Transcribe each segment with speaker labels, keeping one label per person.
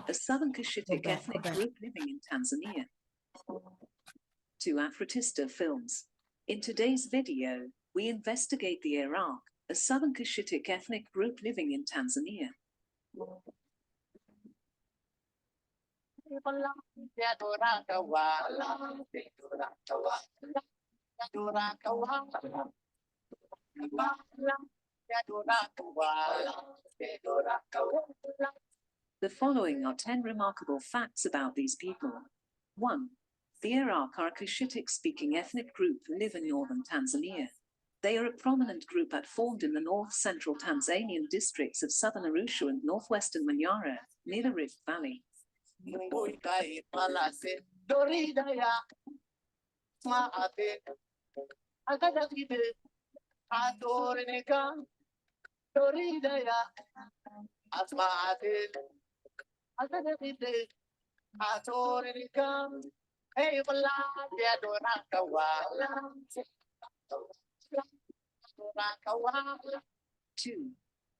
Speaker 1: a Southern Cushitic ethnic group living in Tanzania. 2 Afrotista films. In today's video, we investigate the Iraq, a Southern Cushitic ethnic group living in Tanzania. The following are 10 remarkable facts about these people. 1. The Iraq are a Cushitic-speaking ethnic group who live in northern Tanzania. They are a prominent group that formed in the north-central Tanzanian districts of southern Arusha and northwestern Manyara, near the Rift Valley. 2.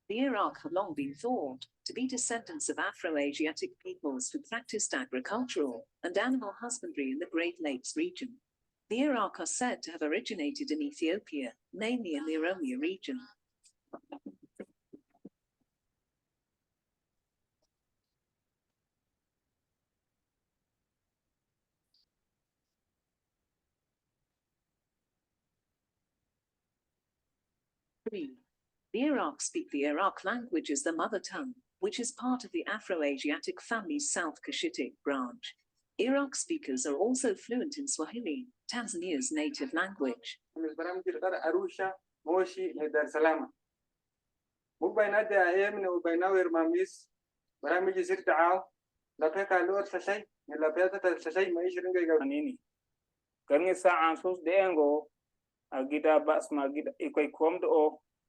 Speaker 1: The Iraq have long been thought to be descendants of Afro-Asiatic peoples who practiced agricultural and animal husbandry in the Great Lakes region. The Iraq are said to have originated in Ethiopia, namely in the Oromia region. The Iraq speak the Iraq language as the mother tongue, which is part of the Afro-Asiatic family's South Cushitic branch. Iraq speakers are also fluent in Swahili, Tanzania's native language.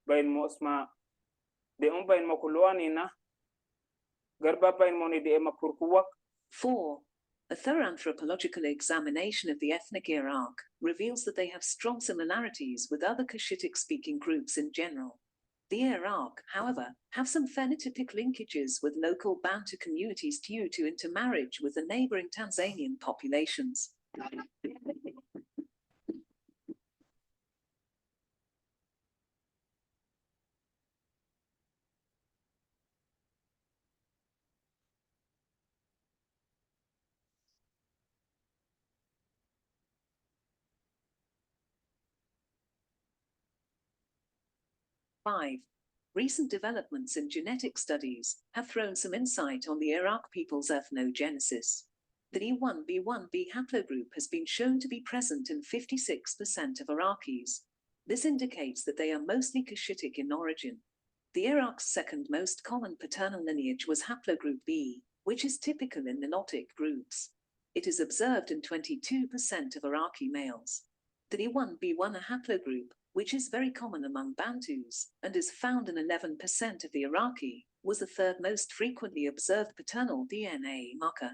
Speaker 2: bain mosma de bain makulwani na garba bain moni de makurkuwak.
Speaker 1: 4. A thorough anthropological examination of the ethnic Iraq reveals that they have strong similarities with other Cushitic-speaking groups in general. The Iraq, however, have some phenotypic linkages with local Bantu communities due to intermarriage with the neighboring Tanzanian populations. 5. Recent developments in genetic studies have thrown some insight on the Iraq people's ethnogenesis. The E1b1b haplogroup has been shown to be present in 56% of Iraqis. This indicates that they are mostly Cushitic in origin. The Iraq's second most common paternal lineage was haplogroup B, which is typical in Nilotic groups. It is observed in 22% of Iraqi males. The E1b1 haplogroup, which is very common among Bantus, and is found in 11% of the Iraqi, was the third most frequently observed paternal DNA marker.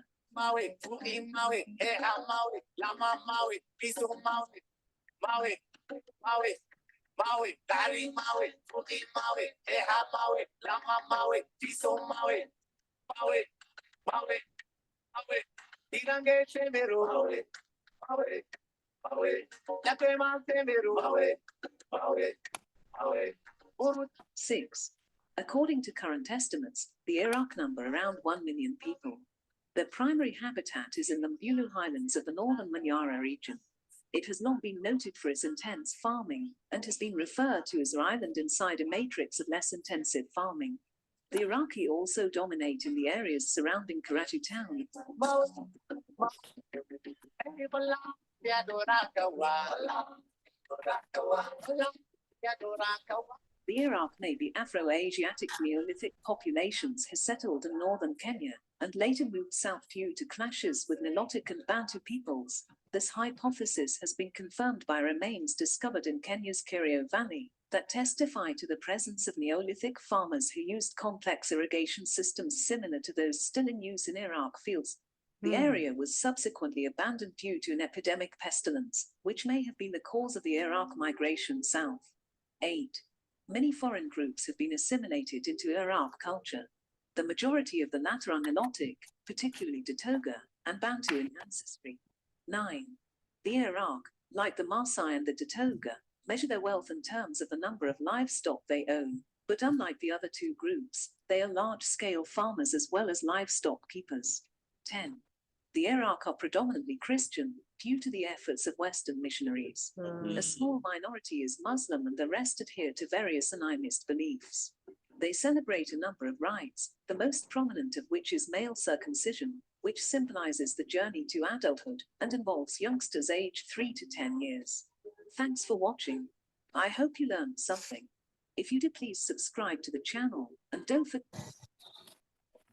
Speaker 1: Six. According to current estimates, the Iraq number around 1 million people. Their primary habitat is in the Mbulu highlands of the northern Manyara region. It has long been noted for its intense farming, and has been referred to as an island inside a matrix of less intensive farming. The Iraqi also dominate in the areas surrounding Karatu town. The Iraq may be Afro-Asiatic Neolithic populations has settled in northern Kenya, and later moved south due to clashes with Nilotic and Bantu peoples. This hypothesis has been confirmed by remains discovered in Kenya's Kerio Valley, that testify to the presence of Neolithic farmers who used complex irrigation systems similar to those still in use in Iraq fields. The area was subsequently abandoned due to an epidemic pestilence, which may have been the cause of the Iraq migration south. 8. Many foreign groups have been assimilated into Iraq culture. The majority of the latter are Nilotic, particularly Datoga, and Bantu in ancestry. 9. The Iraq, like the Maasai and the Datoga, measure their wealth in terms of the number of livestock they own, but unlike the other two groups, they are large-scale farmers as well as livestock keepers. 10. The Iraq are predominantly Christian, due to the efforts of Western missionaries. A small minority is Muslim and the rest adhere to various animist beliefs. They celebrate a number of rites, the most prominent of which is male circumcision, which symbolizes the journey to adulthood and involves youngsters aged 3 to 10 years. Thanks for watching. I hope you learned something. If you do, please subscribe to the channel and don't forget.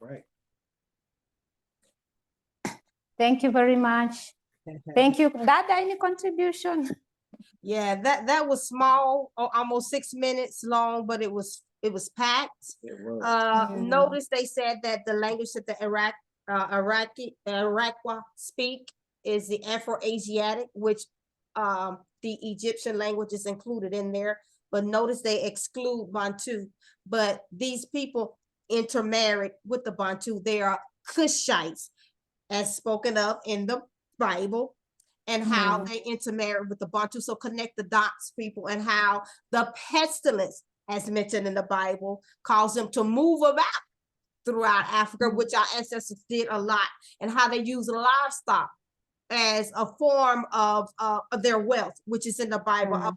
Speaker 3: Right.
Speaker 4: Thank you very much. Thank you. Dada, any contribution?
Speaker 5: Yeah, that was small, almost 6 minutes long, but it was packed.
Speaker 3: It was.
Speaker 5: Notice they said that the language that the Iraqwa speak is the Afro-Asiatic, which the Egyptian language is included in there. But notice they exclude Bantu. But these people intermarried with the Bantu. They are Cushites, as spoken of in the Bible, and how they intermarried with the Bantu. So connect the dots, people, and how the pestilence, as mentioned in the Bible, caused them to move about throughout Africa, which our ancestors did a lot, and how they use livestock as a form of their wealth, which is in the Bible.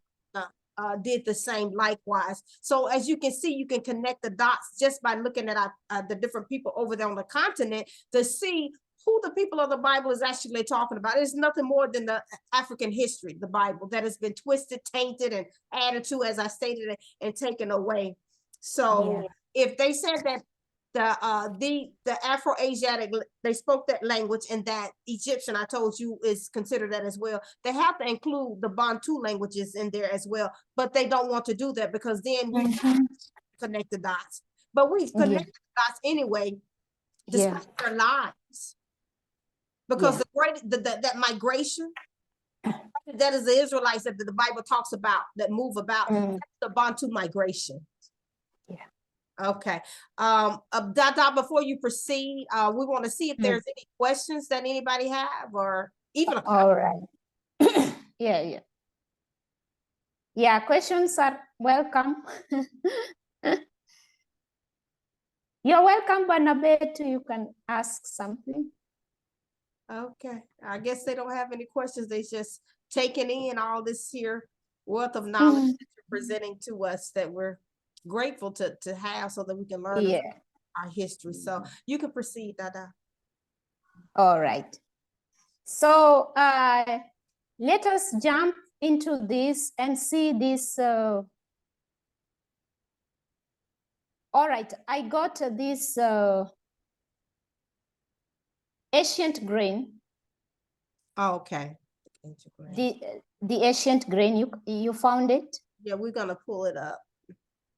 Speaker 5: Did the same likewise. So as you can see, you can connect the dots just by looking at the different people over there on the continent to see who the people of the Bible is actually talking about. It's nothing more than the African history, the Bible, that has been twisted, tainted, and added to, as I stated, and taken away. So if they said that the Afro-Asiatic, they spoke that language, and that Egyptian, I told you, is considered that as well, they have to include the Bantu languages in there as well, but they don't want to do that because then we connect the dots. But we connect the dots anyway, despite their lives. Because that migration, that is the Israelites that the Bible talks about, that move about, that's the Bantu migration. Okay. Dada, before you proceed, we want to see if there's any questions that anybody have, or even a
Speaker 4: all right. Yeah, questions are welcome. You're welcome, Banabet. You can ask something.
Speaker 5: Okay, I guess they don't have any questions. They just taking in all this here wealth of knowledge that you're presenting to us, that we're grateful to have, so that we can learn our history. So you can proceed, Dada.
Speaker 4: All right. So let us jump into this and see this. All right, I got this ancient grain.
Speaker 5: Oh, okay.
Speaker 4: The ancient grain, you found it?
Speaker 5: Yeah, we're gonna pull it up.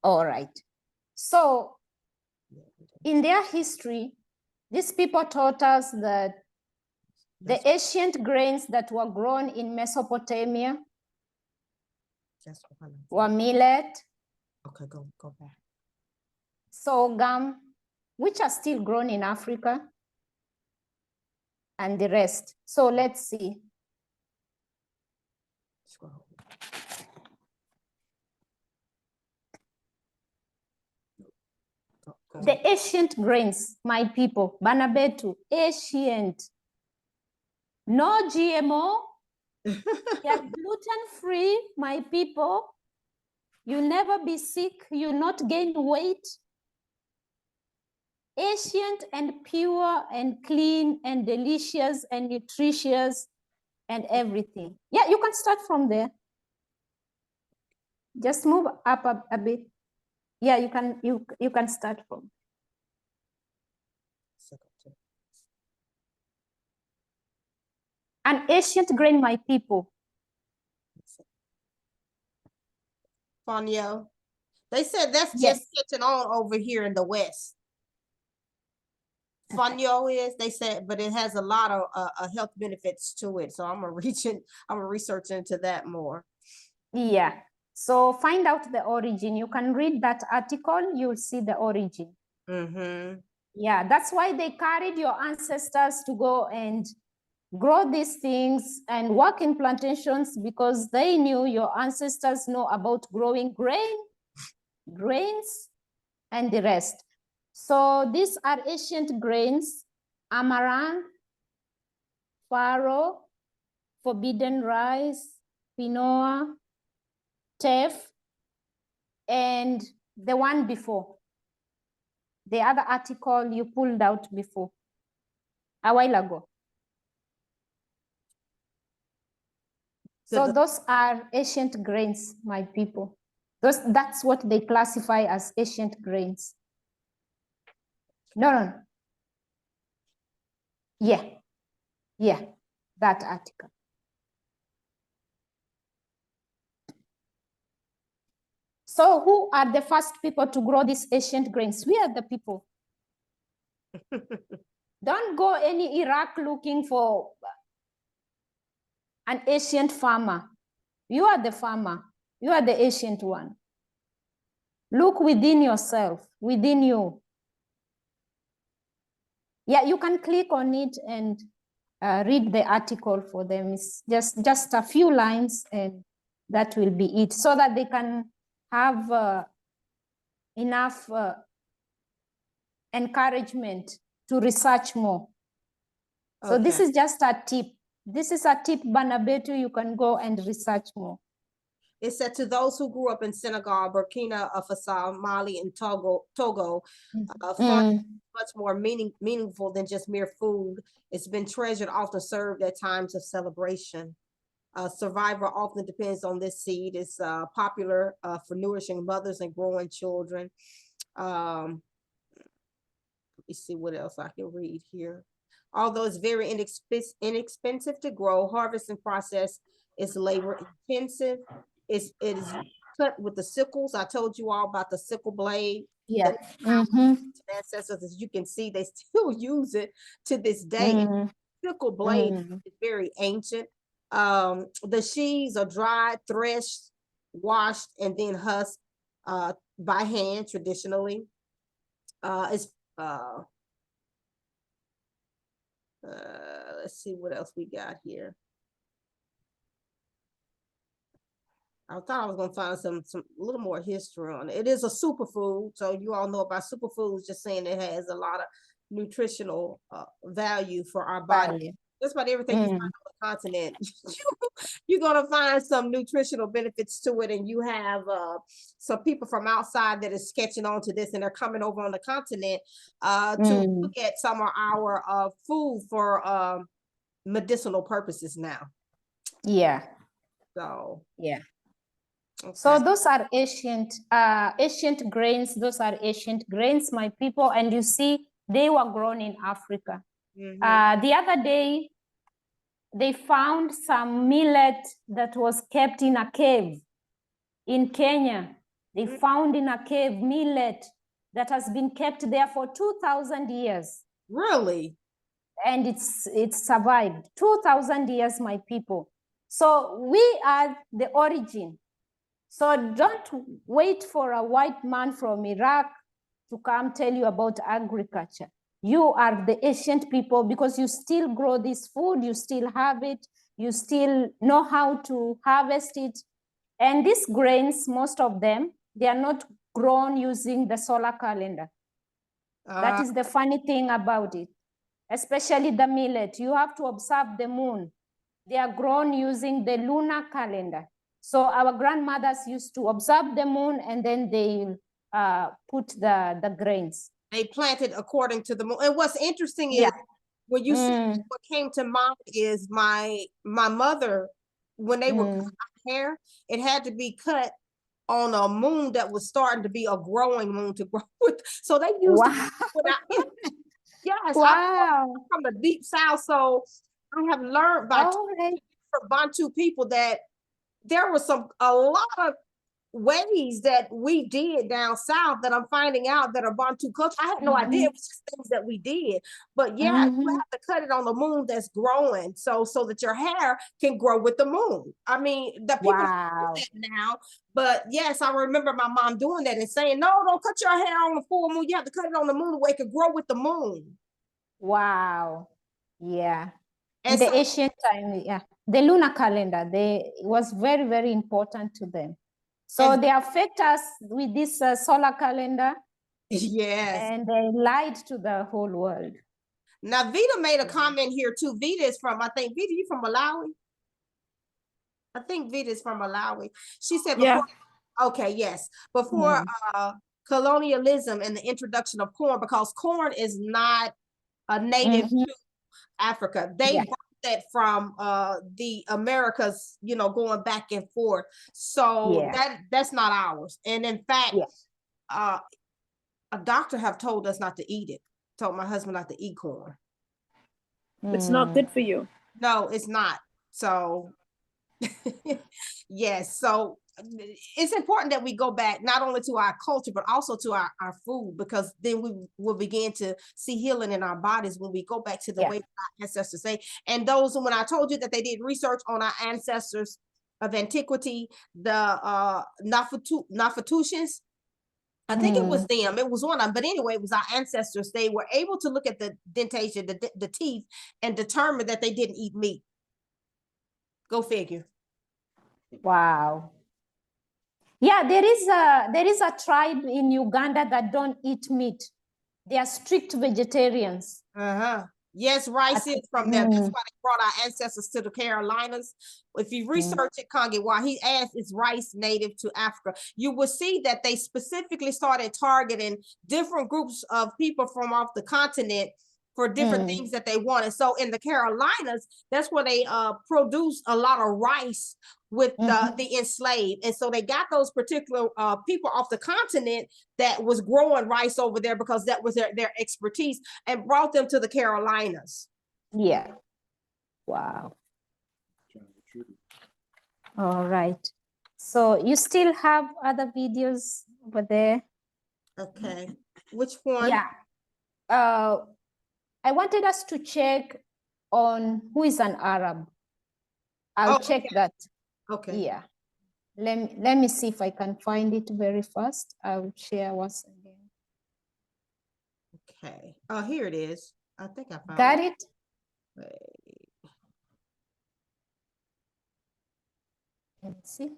Speaker 4: All right. So in their history, these people taught us that the ancient grains that were grown in Mesopotamia were millet.
Speaker 5: Okay, go back.
Speaker 4: Sorghum, which are still grown in Africa, and the rest. So let's see.
Speaker 5: Scroll.
Speaker 4: The ancient grains, my people, Banabetu, ancient. No GMO. They're gluten-free, my people. You'll never be sick. You'll not gain weight. Ancient and pure and clean and delicious and nutritious and everything. Yeah, you can start from there. Just move up a bit. Yeah, you can start from. An ancient grain, my people.
Speaker 5: Fonyo. They said that's just catching on over here in the West. Fonyo is, they said, but it has a lot of health benefits to it. So I'm gonna research into that more.
Speaker 4: Yeah. So find out the origin. You can read that article. You'll see the origin. Yeah, that's why they carried your ancestors to go and grow these things and work in plantations, because they knew your ancestors know about growing grains, and the rest. So these are ancient grains: amaranth, farro, forbidden rice, quinoa, teff, and the one before, the other article you pulled out before, a while ago. So those are ancient grains, my people. That's what they classify as ancient grains. No. Yeah, that article. So who are the first people to grow these ancient grains? We are the people. Don't go any Iraq looking for an ancient farmer. You are the farmer. You are the ancient one. Look within yourself, within you. Yeah, you can click on it and read the article for them. It's just a few lines, and that will be it, so that they can have enough encouragement to research more. So this is just a tip. This is a tip, Banabetu. You can go and research more.
Speaker 5: It said, to those who grew up in Senegal, Burkina Faso, Mali, and Togo, farming is much more meaningful than just mere food. It's been treasured, often served at times of celebration. Survival often depends on this seed. It's popular for nourishing mothers and growing children. Let me see what else I can read here. Although it's very inexpensive to grow, harvesting process is labor intensive. It is cut with the sickles. I told you all about the sickle blade.
Speaker 4: Yeah.
Speaker 5: Ancestors, as you can see, they still use it to this day. Sickle blade is very ancient. The sheaves are dried, threshed, washed, and then husked by hand traditionally. Let's see what else we got here. I thought I was gonna find some a little more history on it. It is a superfood, so you all know about superfoods. Just saying it has a lot of nutritional value for our body. Just about everything you find on the continent, you're gonna find some nutritional benefits to it. And you have some people from outside that is sketching onto this, and they're coming over on the continent to look at some of our food for medicinal purposes now.
Speaker 4: Yeah.
Speaker 5: So
Speaker 4: yeah.
Speaker 5: Okay.
Speaker 4: So those are ancient grains. Those are ancient grains, my people. And you see, they were grown in Africa. The other day, they found some millet that was kept in a cave in Kenya. They found in a cave millet that has been kept there for 2,000 years.
Speaker 5: Really?
Speaker 4: And it's survived 2,000 years, my people. So we are the origin. So don't wait for a white man from Iraq to come tell you about agriculture. You are the ancient people, because you still grow this food, you still have it, you still know how to harvest it. And these grains, most of them, they are not grown using the solar calendar. That is the funny thing about it. Especially the millet, you have to observe the moon. They are grown using the lunar calendar. So our grandmothers used to observe the moon, and then they put the grains.
Speaker 5: They planted according to the moon. And what's interesting is when you see what came to mind is my mother, when they were cutting hair, it had to be cut on a moon that was starting to be a growing moon to grow with. So they used yes,
Speaker 4: wow.
Speaker 5: I'm from the deep south, so I have learned by from Bantu people that there was a lot of ways that we did down south that I'm finding out that are Bantu culture. I had no idea it was just things that we did. But yeah, you have to cut it on the moon that's growing so that your hair can grow with the moon. I mean, the people
Speaker 4: Wow.
Speaker 5: do that now, but yes, I remember my mom doing that and saying, no, don't cut your hair on the full moon. You have to cut it on the moon the way it can grow with the moon.
Speaker 4: Wow. Yeah.
Speaker 5: And
Speaker 4: In the
Speaker 5: so,
Speaker 4: ancient time, yeah, the lunar calendar, it was very, very important to them. So
Speaker 5: And-
Speaker 4: they affect us with this solar calendar,
Speaker 5: yes.
Speaker 4: and they lied to the whole world.
Speaker 5: Now Vita made a comment here too. Vita is from, I think, Vita, you from Malawi? I think Vita is from Malawi. She said before, okay, yes. Before colonialism and the introduction of corn, because corn is not a native to Africa. They brought that from the Americas, you know, going back and forth. So that's not ours. And in fact, a doctor have told us not to eat it. Told my husband not to eat corn.
Speaker 6: It's not good for you.
Speaker 5: No, it's not. So yes, so it's important that we go back not only to our culture, but also to our food, because then we will begin to see healing in our bodies when we go back to the way our ancestors say. And those, when I told you that they did research on our ancestors of antiquity, the Nafatusians, I think it was them, it was one of them, but anyway, it was our ancestors. They were able to look at the dentation, the teeth, and determine that they didn't eat meat. Go figure.
Speaker 4: Wow. Yeah, there is a tribe in Uganda that don't eat meat. They are strict vegetarians.
Speaker 5: Yes, rice is from them. That's why they brought our ancestors to the Carolinas. If you research it, Kangi, why he asked, is rice native to Africa? You will see that they specifically started targeting different groups of people from off the continent for different things that they wanted. So in the Carolinas, that's where they produce a lot of rice with the enslaved. And so they got those particular people off the continent that was growing rice over there because that was their expertise, and brought them to the Carolinas.
Speaker 4: Yeah. Wow. All right. So you still have other videos over there?
Speaker 5: Okay. Which one?
Speaker 4: Yeah. I wanted us to check on who is an Arab. I'll check that.
Speaker 5: Okay.
Speaker 4: Yeah. Let me see if I can find it very fast. I'll share once again.
Speaker 5: Okay. Oh, here it is. I think I found
Speaker 4: Got it?
Speaker 5: Wait.
Speaker 4: Let's see.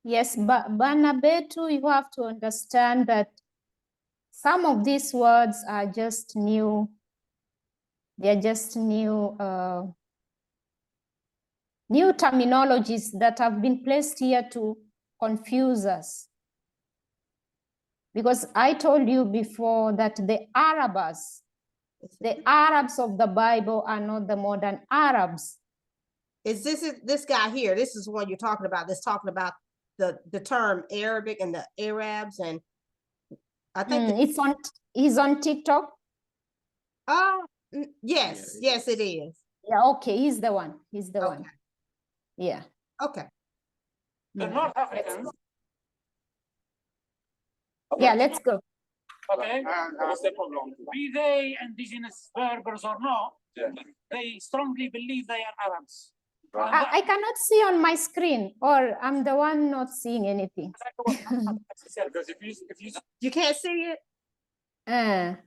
Speaker 4: Yes, but Banabetu, you have to understand that some of these words are just new. They're just new terminologies that have been placed here to confuse us. Because I told you before that the Arabs of the Bible are not the modern Arabs.
Speaker 5: Is this guy here? This is what you're talking about. That's talking about the term Arabic and the Arabs, and I think
Speaker 4: he's on TikTok.
Speaker 5: Yes, yes, it is.
Speaker 4: Yeah, okay, he's the one. He's the one. Yeah.
Speaker 5: Okay.
Speaker 2: The North Africans.
Speaker 4: Yeah, let's go.
Speaker 2: Okay. What's the problem? Be they indigenous Berbers or not, they strongly believe they are Arabs.
Speaker 4: I cannot see on my screen, or I'm the one not seeing anything.
Speaker 5: You can't see it?
Speaker 4: Are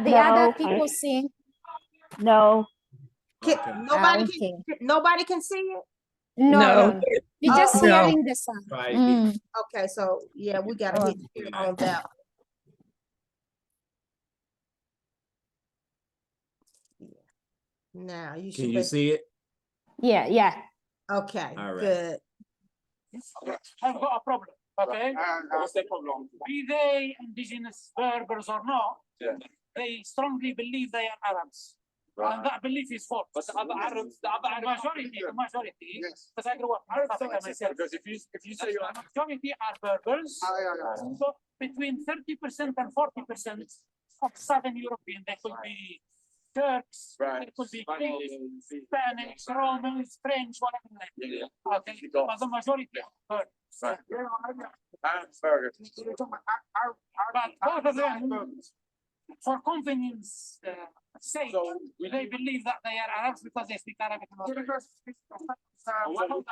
Speaker 4: the other people seeing?
Speaker 6: No.
Speaker 5: Nobody can see it?
Speaker 4: No. We're just hearing the sound.
Speaker 5: Okay, so yeah, we gotta hit here on that. Now you should.
Speaker 3: Can you see it?
Speaker 4: Yeah, yeah.
Speaker 5: Okay,
Speaker 3: All right.
Speaker 5: good.
Speaker 2: I've got a problem. Okay. What's the problem? Be they indigenous Berbers or not, they strongly believe they are Arabs. And that belief is false. But the other Arabs, the majority, yes. Because I grew up in Africa myself. Because if you say you're majority are Berbers, so between 30% and 40% of Southern European, they could be Turks, it could be Greeks, Spanish, Romans, French, whatever. Okay, but the majority are Kurds. But both of them, for convenience sake, they believe that they are Arabs because they speak Arabic.
Speaker 7: So I don't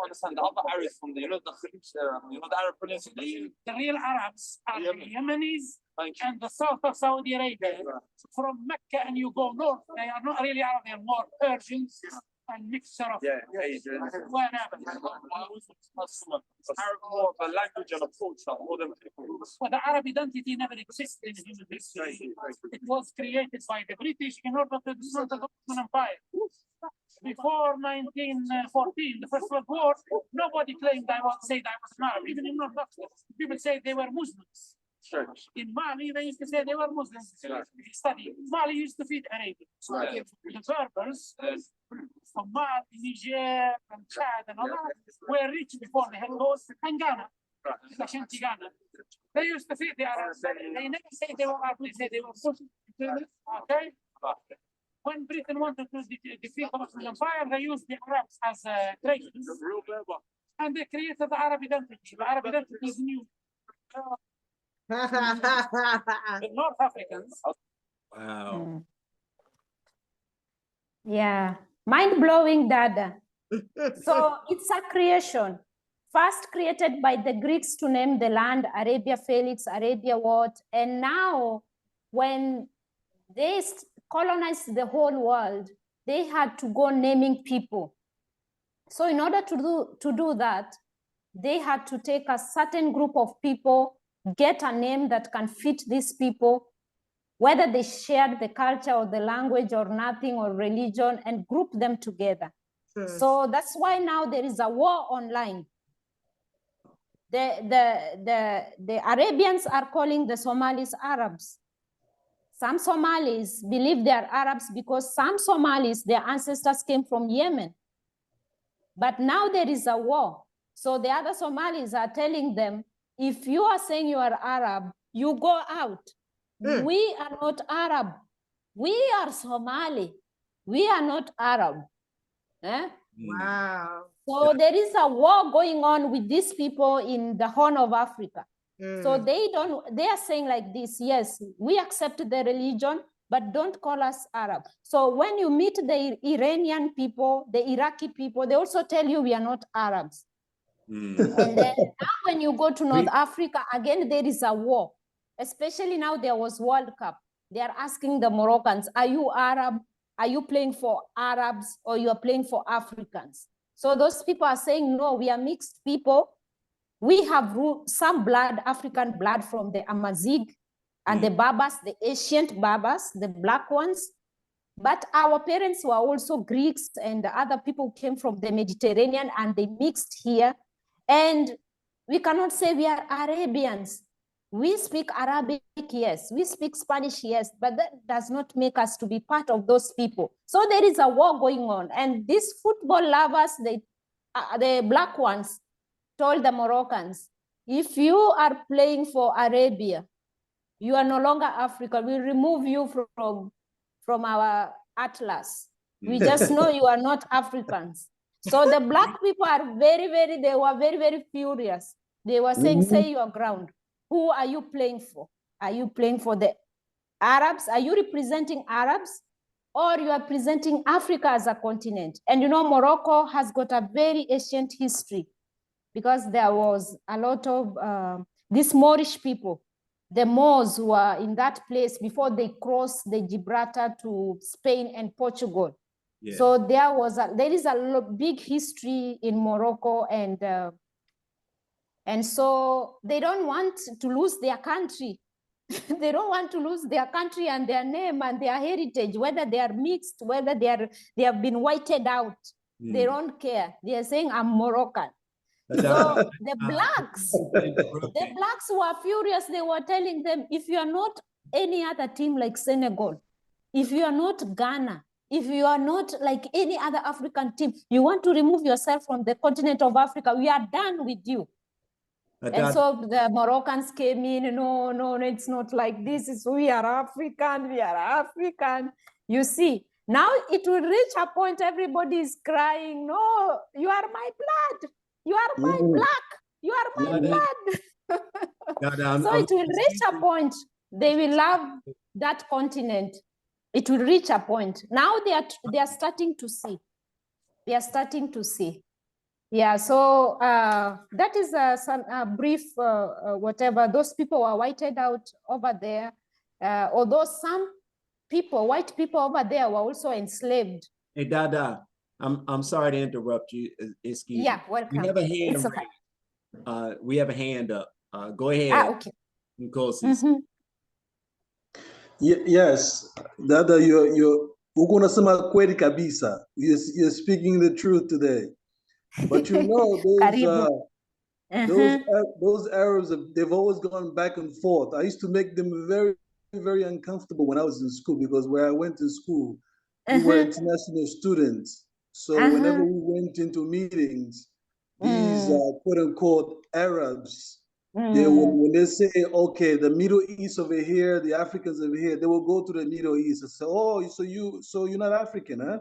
Speaker 7: understand the other Arabs from the the Arab peninsula.
Speaker 2: The real Arabs are the Yemenis and the south of Saudi Arabia. From Mecca and you go north, they are not really Arab, they are more Persians and mixture of whatever.
Speaker 7: Arab more of a language and a culture more than people.
Speaker 2: But the Arab identity never existed in human history. It was created by the British in order to dismantle the Ottoman Empire. Before 1914, the First World War, nobody claimed I was an Arab. Even in North Africa, people say they were Muslims. In Mali, they used to say they were Muslims. Study. Mali used to feed Arabians. The Berbers from Mali, Niger, and Chad, and all that were rich before they had those, and Ghana, Ashanti Ghana. They used to feed the Arabs. They never say they were Arabs, they say they were Muslims. Okay? When Britain wanted to defeat the Ottoman Empire, they used the Arabs as traitors. And they created the Arab identity. The Arab identity is new. The North Africans.
Speaker 3: Wow.
Speaker 4: Yeah, mind-blowing data. So it's a creation, first created by the Greeks to name the land, Arabia Felix, Arabia what, and now when they colonized the whole world, they had to go naming people. So in order to do that, they had to take a certain group of people, get a name that can fit these people, whether they shared the culture or the language or nothing or religion, and group them together. So that's why now there is a war online. The Arabians are calling the Somalis Arabs. Some Somalis believe they are Arabs because some Somalis, their ancestors came from Yemen. But now there is a war. So the other Somalis are telling them, if you are saying you are Arab, you go out. We are not Arab. We are Somali. We are not Arab.
Speaker 5: Wow.
Speaker 4: So there is a war going on with these people in the Horn of Africa. So they are saying like this, yes, we accept the religion, but don't call us Arab. So when you meet the Iranian people, the Iraqi people, they also tell you we are not Arabs. And then now when you go to North Africa, again, there is a war. Especially now there was World Cup. They are asking the Moroccans, are you Arab? Are you playing for Arabs or you are playing for Africans? So those people are saying, no, we are mixed people. We have some blood, African blood from the Amazigh and the Berbers, the ancient Berbers, the black ones. But our parents were also Greeks and the other people came from the Mediterranean and they mixed here. And we cannot say we are Arabians. We speak Arabic, yes. We speak Spanish, yes. But that does not make us to be part of those people. So there is a war going on. And these football lovers, the black ones, told the Moroccans, if you are playing for Arabia, you are no longer Africa. We remove you from our atlas. We just know you are not Africans. So the black people are they were very furious. They were saying, say your ground. Who are you playing for? Are you playing for the Arabs? Are you representing Arabs? Or you are presenting Africa as a continent? And you know, Morocco has got a very ancient history because there was a lot of these Moorish people, the Moors who were in that place before they crossed the Gibraltar to Spain and Portugal. Yeah. So there is a big history in Morocco, and so they don't want to lose their country. They don't want to lose their country and their name and their heritage, whether they are mixed, whether they have been whited out. They don't care. They are saying, I'm Moroccan. So the blacks were furious. They were telling them, if you are not any other team like Senegal, if you are not Ghana, if you are not like any other African team, you want to remove yourself from the continent of Africa, we are done with you. And so the Moroccans came in, no, no, it's not like this. It's we are African, we are African. You see, now it will reach a point everybody is crying, no, you are my blood, you are my black, you are my blood. So it will reach a point, they will love that continent. It will reach a point. Now they are starting to see. They are starting to see. Yeah, so that is some brief whatever. Those people were whited out over there, although some people, white people over there, were also enslaved.
Speaker 3: Hey, Dada, I'm sorry to interrupt you. Excuse me.
Speaker 4: Yeah, welcome.
Speaker 3: We have a hand
Speaker 4: It's okay.
Speaker 3: raised. We have a hand up. Go ahead.
Speaker 4: Okay.
Speaker 8: Yes, Dada, you're unasema kweli kabisa. You're speaking the truth today. But you know, those Arabs, they've always gone back and forth. I used to make them very, very uncomfortable when I was in school, because where I went to school, we were international students. So whenever we went into meetings, these quote unquote Arabs, they will, when they say, okay, the Middle East over here, the Africans over here, they will go to the Middle East and say, oh, so you're not African, huh?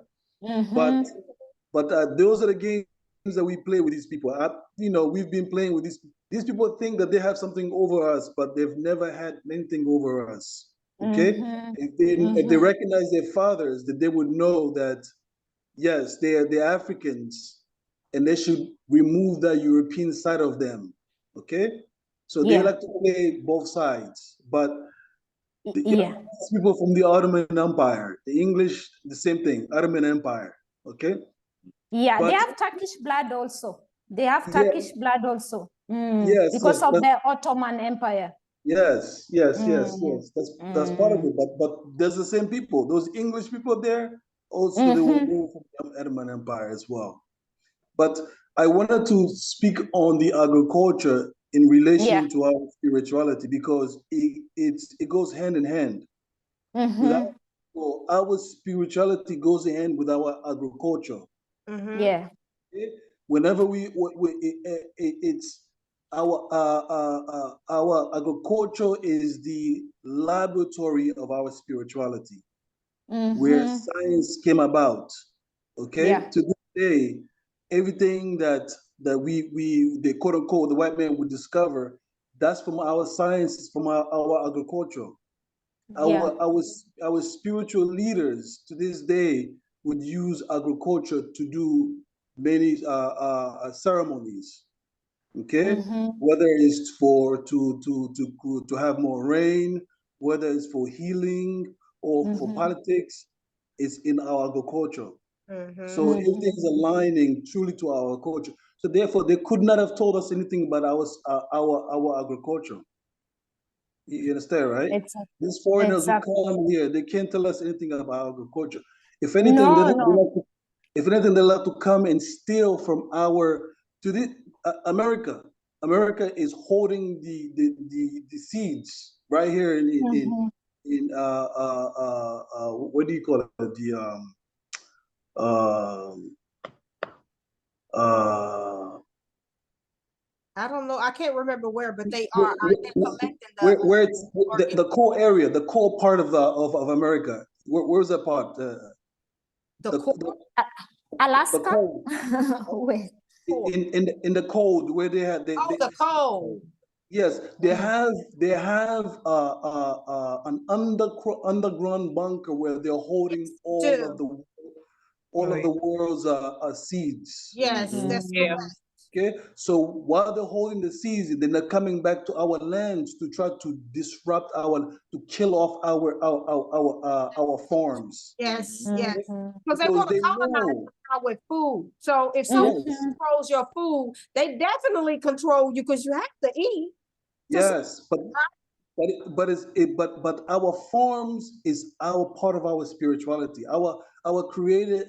Speaker 8: But those are the games that we play with these people. You know, we've been playing with these people think that they have something over us, but they've never had anything over us. Okay, if they recognize their fathers, that they would know that yes, they're Africans, and they should remove that European side of them. Okay, so they like to play both sides, but people from the Ottoman Empire, the English, the same thing, Ottoman Empire. Okay.
Speaker 4: Yeah, but they have Turkish blood also. They have Turkish blood also. Yes, because of the Ottoman Empire.
Speaker 8: Yes. That's part of it. But there's the same people. Those English people there also they will go from the Ottoman Empire as well. But I wanted to speak on the agriculture in relation to our spirituality, because it goes hand in hand. Our spirituality goes in hand with our agriculture.
Speaker 4: Yeah.
Speaker 8: Whenever it's our agriculture is the laboratory of our spirituality, where science came about. Okay, to this day, everything that the quote unquote the white man would discover, that's from our science, from our agriculture. Our spiritual leaders to this day would use agriculture to do many ceremonies. Okay, whether it's to have more rain, whether it's for healing or for politics, it's in our agriculture. So everything's aligning truly to our culture. So therefore, they could not have told us anything about our agriculture. You understand, right?
Speaker 4: Exactly.
Speaker 8: These foreigners who come here, they can't tell us anything about agriculture. If anything, they like to come and steal from America. America is holding the seeds right here in what do you call it?
Speaker 5: I don't know. I can't remember where, but they are. They're collecting
Speaker 8: where it's the core area, the core part of America. Where's that part?
Speaker 4: Alaska.
Speaker 8: The cold. in the cold where they had the
Speaker 5: cold.
Speaker 8: Yes, they have an underground bunker where they're holding all of the world's seeds.
Speaker 5: Yes, that's correct.
Speaker 8: Okay, so while they're holding the seeds, then they're coming back to our lands to try to disrupt to kill off our farms.
Speaker 5: Yes, because they want to colonize with food. So if someone controls your food, they definitely control you because you have to eat.
Speaker 8: Yes, but our farms is our part of our spirituality. Our created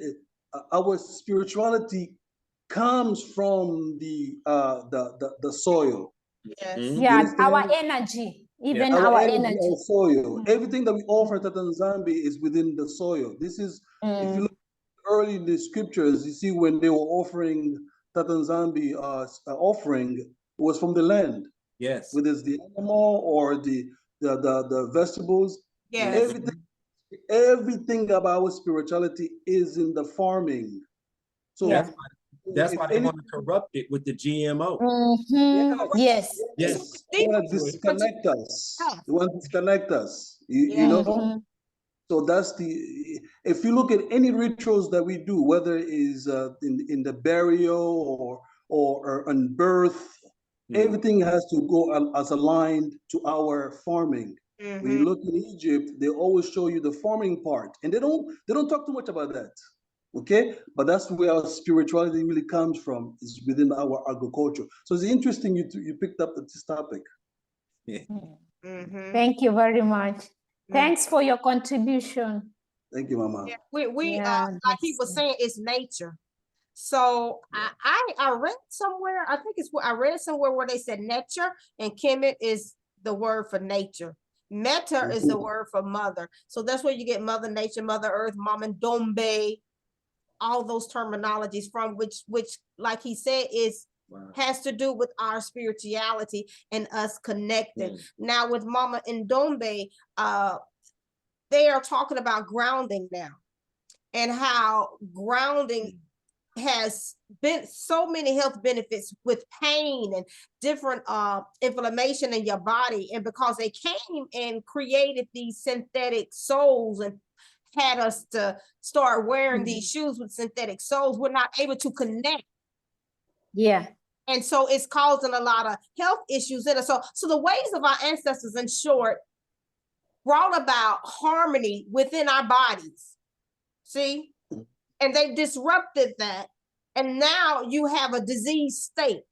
Speaker 8: our spirituality comes from the soil.
Speaker 5: Yes.
Speaker 4: Yeah, our energy, even our energy.
Speaker 8: Our soil. Everything that we offer to Tanzania is within the soil. This is if you look early in the scriptures, you see when they were offering Tatanzambi offering, was from the land,
Speaker 3: Yes.
Speaker 8: whether it's the animal or the vegetables.
Speaker 5: Yes.
Speaker 8: Everything about our spirituality is in the farming. So
Speaker 4: Yeah.
Speaker 3: That's why they want to corrupt it with the GMO.
Speaker 4: Yes.
Speaker 8: Yes, they want to disconnect us. They want to disconnect us. You know. So that's if you look at any rituals that we do, whether it is in the burial or on birth, everything has to go as aligned to our farming. When you look in Egypt, they always show you the farming part, and they don't talk too much about that. Okay, but that's where our spirituality really comes from, is within our agriculture. So it's interesting you picked up this topic.
Speaker 4: Thank you very much. Thanks for your contribution.
Speaker 8: Thank you, Mama.
Speaker 5: Yeah, we
Speaker 4: Yeah,
Speaker 5: like he was saying, it's nature. So I read somewhere, I think it's what I read somewhere where they said nature, and Kemet is the word for nature. Meta is the word for mother. So that's where you get Mother Nature, Mother Earth, Mama Ndombe, all those terminologies from, which like he said, has to do with our spirituality and us connecting. Now with Mama Ndombe, they are talking about grounding now, and how grounding has been so many health benefits with pain and different inflammation in your body. And because they came and created these synthetic soles and had us to start wearing these shoes with synthetic soles, we're not able to connect.
Speaker 4: Yeah.
Speaker 5: And so it's causing a lot of health issues in us. So the ways of our ancestors, in short, brought about harmony within our bodies. See? And they disrupted that. And now you have a disease state.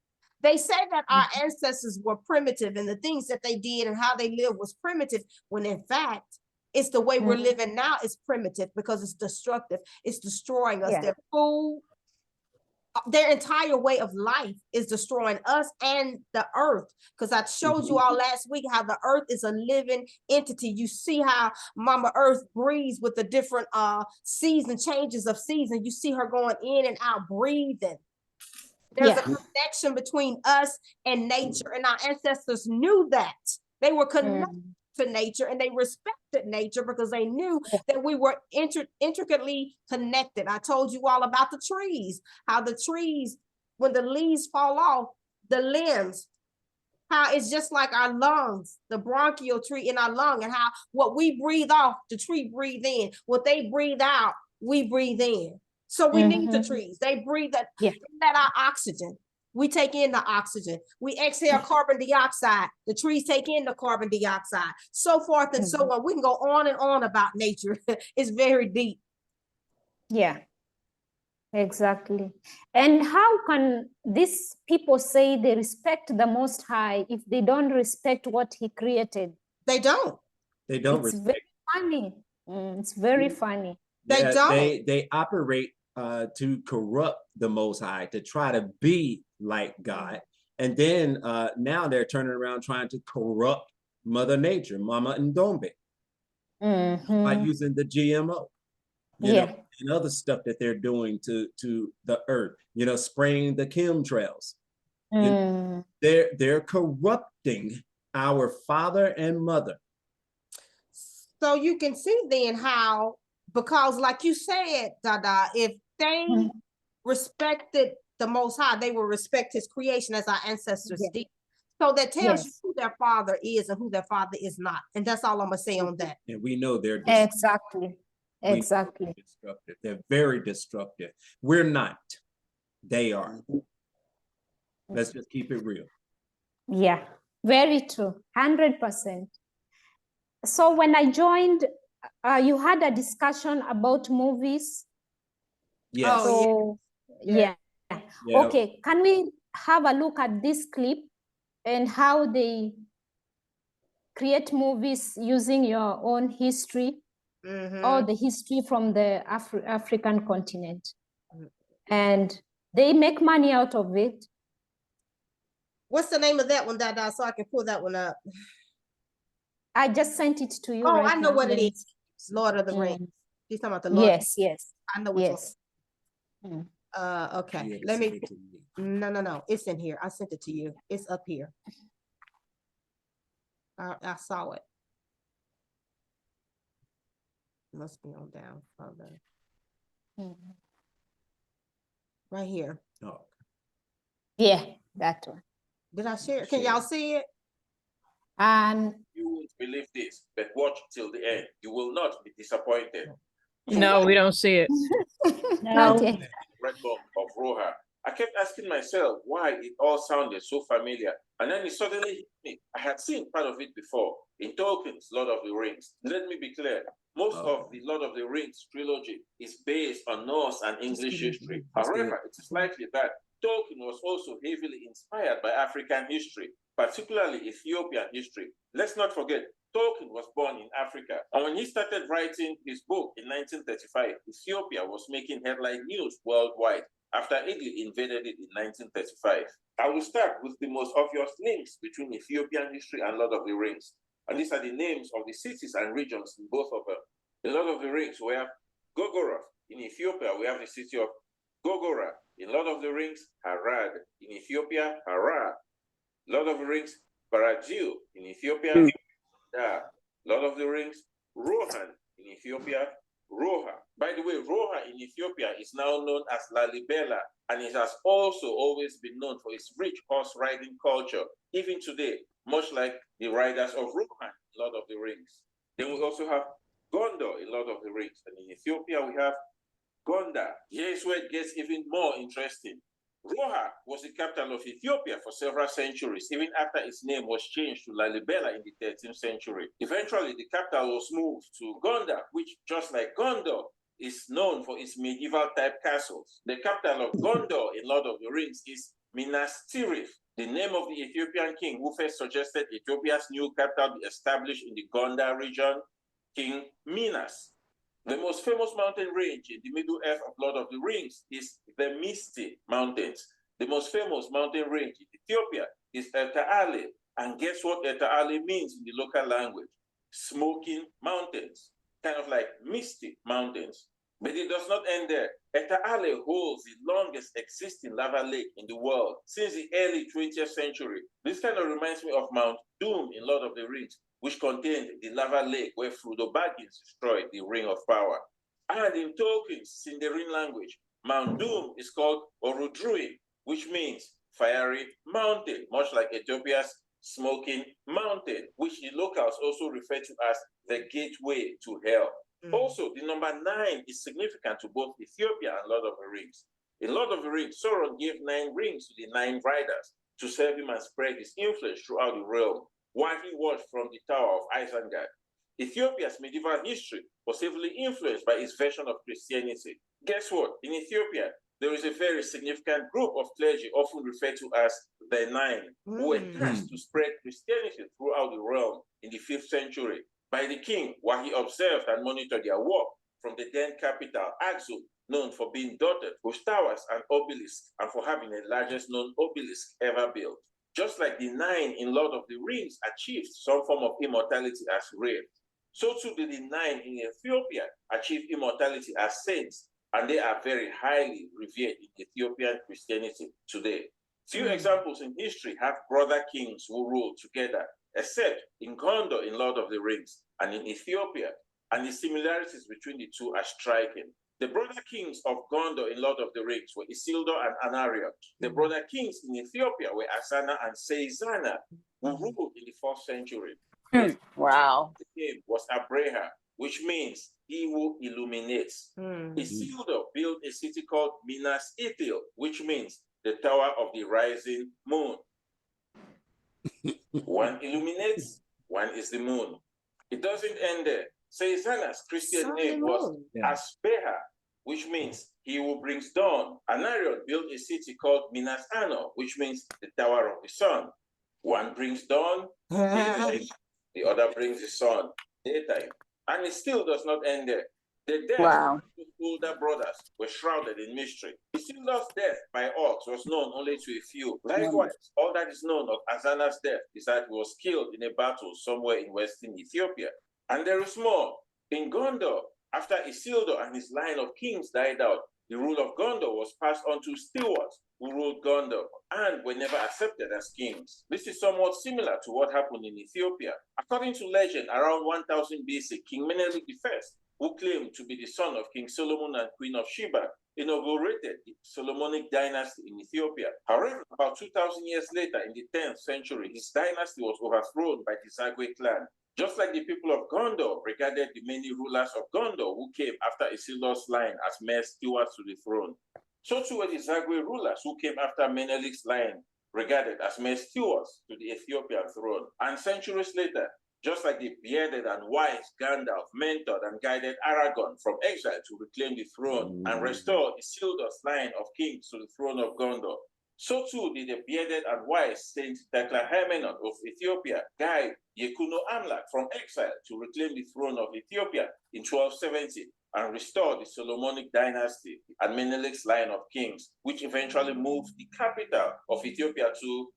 Speaker 5: They say that our ancestors were primitive and the things that they did and how they lived was primitive, when in fact, it's the way we're living now is primitive, because it's destructive. It's destroying us.
Speaker 4: Yeah.
Speaker 5: Their food, their entire way of life is destroying us and the earth. Because I showed you all last week how the earth is a living entity. You see how Mama Earth breathes with the different season changes of season. You see her going in and out breathing. There's a connection between us and nature, and our ancestors knew that. They were connected to nature, and they respected nature because they knew that we were intricately connected. I told you all about the trees, how the trees, when the leaves fall off, the limbs, how it's just like our lungs, the bronchial tree in our lung, and how what we breathe off, the tree breathe in. What they breathe out, we breathe in. So we need the trees. They breathe that, that our oxygen. We take in the oxygen. We exhale carbon dioxide. The trees take in the carbon dioxide. So forth and so on. We can go on and on about nature. It's very deep.
Speaker 4: Yeah, exactly. And how can these people say they respect the Most High if they don't respect what He created?
Speaker 5: They don't.
Speaker 3: They don't
Speaker 4: It's
Speaker 3: respect.
Speaker 4: very funny. It's very funny.
Speaker 5: They don't.
Speaker 3: They operate to corrupt the Most High, to try to be like God. And then now they're turning around trying to corrupt Mother Nature, Mama Ndombe, by using the GMO, you know, and other stuff that they're doing to the earth, you know, spraying the chemtrails. You know, they're corrupting our father and mother.
Speaker 5: So you can see then how, because like you said, Dada, if they respected the Most High, they will respect His creation as our ancestors did. So that tells you who their father is and who their father is not. And that's all I'm gonna say on that.
Speaker 3: And we know they're
Speaker 4: exactly.
Speaker 3: Destructive. They're very destructive. We're not. They are. Let's just keep it real.
Speaker 4: Yeah, very true. 100%. So when I joined, you had a discussion about movies.
Speaker 3: Yes.
Speaker 4: So, yeah. Okay, can we have a look at this clip and how they create movies using your own history or the history from the African continent? And they make money out of it.
Speaker 5: What's the name of that one, Dada, so I can pull that one up?
Speaker 4: I just sent it to you.
Speaker 5: Oh,
Speaker 4: right
Speaker 5: I know
Speaker 4: now.
Speaker 5: what it is. Lord of the Rings. She's talking about the Lord.
Speaker 4: Yes.
Speaker 5: I know which
Speaker 4: one.
Speaker 5: Okay,
Speaker 3: You
Speaker 5: let me,
Speaker 3: sent it to me.
Speaker 5: no, it's in here. I sent it to you. It's up here. I saw it. Must be on down further. Right here.
Speaker 3: Oh,
Speaker 4: Yeah, that one.
Speaker 5: Did I share it? Can y'all see it?
Speaker 4: And
Speaker 9: You won't believe this, but watch till the end. You will not be disappointed.
Speaker 6: No, we don't see it.
Speaker 4: not
Speaker 6: No.
Speaker 4: yet.
Speaker 9: Red Book of Roha. I kept asking myself why it all sounded so familiar, and then it suddenly hit me. I had seen part of it before in Tolkien's Lord of the Rings. Let me be clear. Most of the Lord of the Rings trilogy is based on Norse and English history. However, it is likely that Tolkien was also heavily inspired by African history, particularly Ethiopian history. Let's not forget, Tolkien was born in Africa, and when he started writing his book in 1935, Ethiopia was making headline news worldwide after Italy invaded it in 1935. I will start with the most obvious links between Ethiopian history and Lord of the Rings. And these are the names of the cities and regions in both of them. In Lord of the Rings, we have Gogoroth. In Ethiopia, we have the city of Gogora. In Lord of the Rings, Harad. In Ethiopia, Harar. Lord of the Rings, Barajil. In Ethiopia, Da. Lord of the Rings, Rohan. In Ethiopia, Roha. By the way, Roha in Ethiopia is now known as Lalibela, and it has also always been known for its rich horse riding culture, even today, much like the riders of Rohan, Lord of the Rings. Then we also have Gondor in Lord of the Rings, and in Ethiopia we have Gondar. Here's where it gets even more interesting. Roha was the capital of Ethiopia for several centuries, even after its name was changed to Lalibela in the 13th century. Eventually, the capital was moved to Gondar, which, just like Gondor, is known for its medieval-type castles. The capital of Gondor in Lord of the Rings is Minas Tirith, the name of the Ethiopian king who first suggested Ethiopia's new capital be established in the Gondar region, King Minas. The most famous mountain range in the Middle Earth of Lord of the Rings is the Misty Mountains. The most famous mountain range in Ethiopia is Ertaale. And guess what Ertaale means in the local language? Smoking mountains, kind of like misty mountains. But it does not end there. Ertaale holds the longest existing lava lake in the world since the early 20th century. This kind of reminds me of Mount Doom in Lord of the Rings, which contained the lava lake where Frodo Baggins destroyed the Ring of Power. And in Tolkien's Sindarin language, Mount Doom is called Orudruin, which means fiery mountain, much like Ethiopia's smoking mountain, which the locals also refer to as the gateway to hell. Also, the number 9 is significant to both Ethiopia and Lord of the Rings. In Lord of the Rings, Sauron gave 9 rings to the 9 riders to serve him and spread his influence throughout the realm, while he watched from the Tower of Isengard. Ethiopia's medieval history was heavily influenced by its version of Christianity. Guess what? In Ethiopia, there is a very significant group of clergy, often referred to as the 9, who were tasked to spread Christianity throughout the realm in the 5th century by the king, while he observed and monitored their work from the then capital, Axum, known for being dotted with towers and obelisks, and for having the largest known obelisk ever built. Just like the 9 in Lord of the Rings achieved some form of immortality as wraiths, so too did the 9 in Ethiopia achieve immortality as saints, and they are very highly revered in Ethiopian Christianity today. Few examples in history have brother kings who ruled together, except in Gondor in Lord of the Rings and in Ethiopia, and the similarities between the two are striking. The brother kings of Gondor in Lord of the Rings were Isildur and Anarion. The brother kings in Ethiopia were Asana and Seizana, who ruled in the 4th century.
Speaker 6: Wow.
Speaker 9: The name was Abreha, which means he who illuminates. Isildur built a city called Minas Ithil, which means the Tower of the Rising Moon. One illuminates, one is the moon. It doesn't end there. Seizana's Christian name was Asbeha, which means he who brings dawn. Anarion built a city called Minas Ano, which means the Tower of the Sun. One brings dawn, daylight, the other brings the sun, daytime. And it still does not end there. The death of his older brothers were shrouded in mystery. Isildur's death by orcs was known only to a few. Likewise, all that is known of Azana's death is that he was killed in a battle somewhere in western Ethiopia. And there is more. In Gondor, after Isildur and his line of kings died out, The rule of Gondor was passed on to stewards who ruled Gondor and were never accepted as kings. This is somewhat similar to what happened in Ethiopia. According to legend, around 1000 BC, King Menelik I, who claimed to be the son of King Solomon and Queen of Sheba, inaugurated the Solomonic dynasty in Ethiopia. However, about 2000 years later, in the 10th century, his dynasty was overthrown by the Zagwe clan. Just like the people of Gondor regarded the many rulers of Gondor who came after Isildur's line as mere stewards to the throne, so too were the Zagwe rulers who came after Menelik's line regarded as mere stewards to the Ethiopian throne. And centuries later, just like the bearded and wise Gandalf mentored and guided Aragorn from exile to reclaim the throne and restore Isildur's line of kings to the throne of Gondor, so too did the bearded and wise Saint Taklahamenon of Ethiopia guide Yekuno Amlak from exile to reclaim the throne of Ethiopia in 1270 and restore the Solomonic dynasty and Menelik's line of kings, which eventually moved the capital of Ethiopia to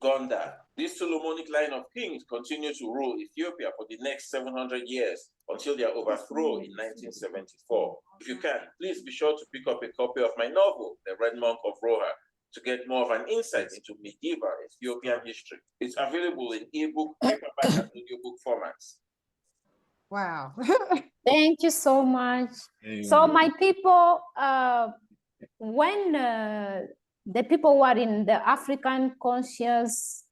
Speaker 9: Gondar. This Solomonic line of kings continued to rule Ethiopia for the next 700 years until their overthrow in 1974. If you can, please be sure to pick up a copy of my novel, The Red Monk of Roha, to get more of an insight into medieval Ethiopian history. It's available in ebook, paperback, and audiobook formats.
Speaker 5: Wow.
Speaker 4: Thank you so much. So my people, when the people who are in the African conscious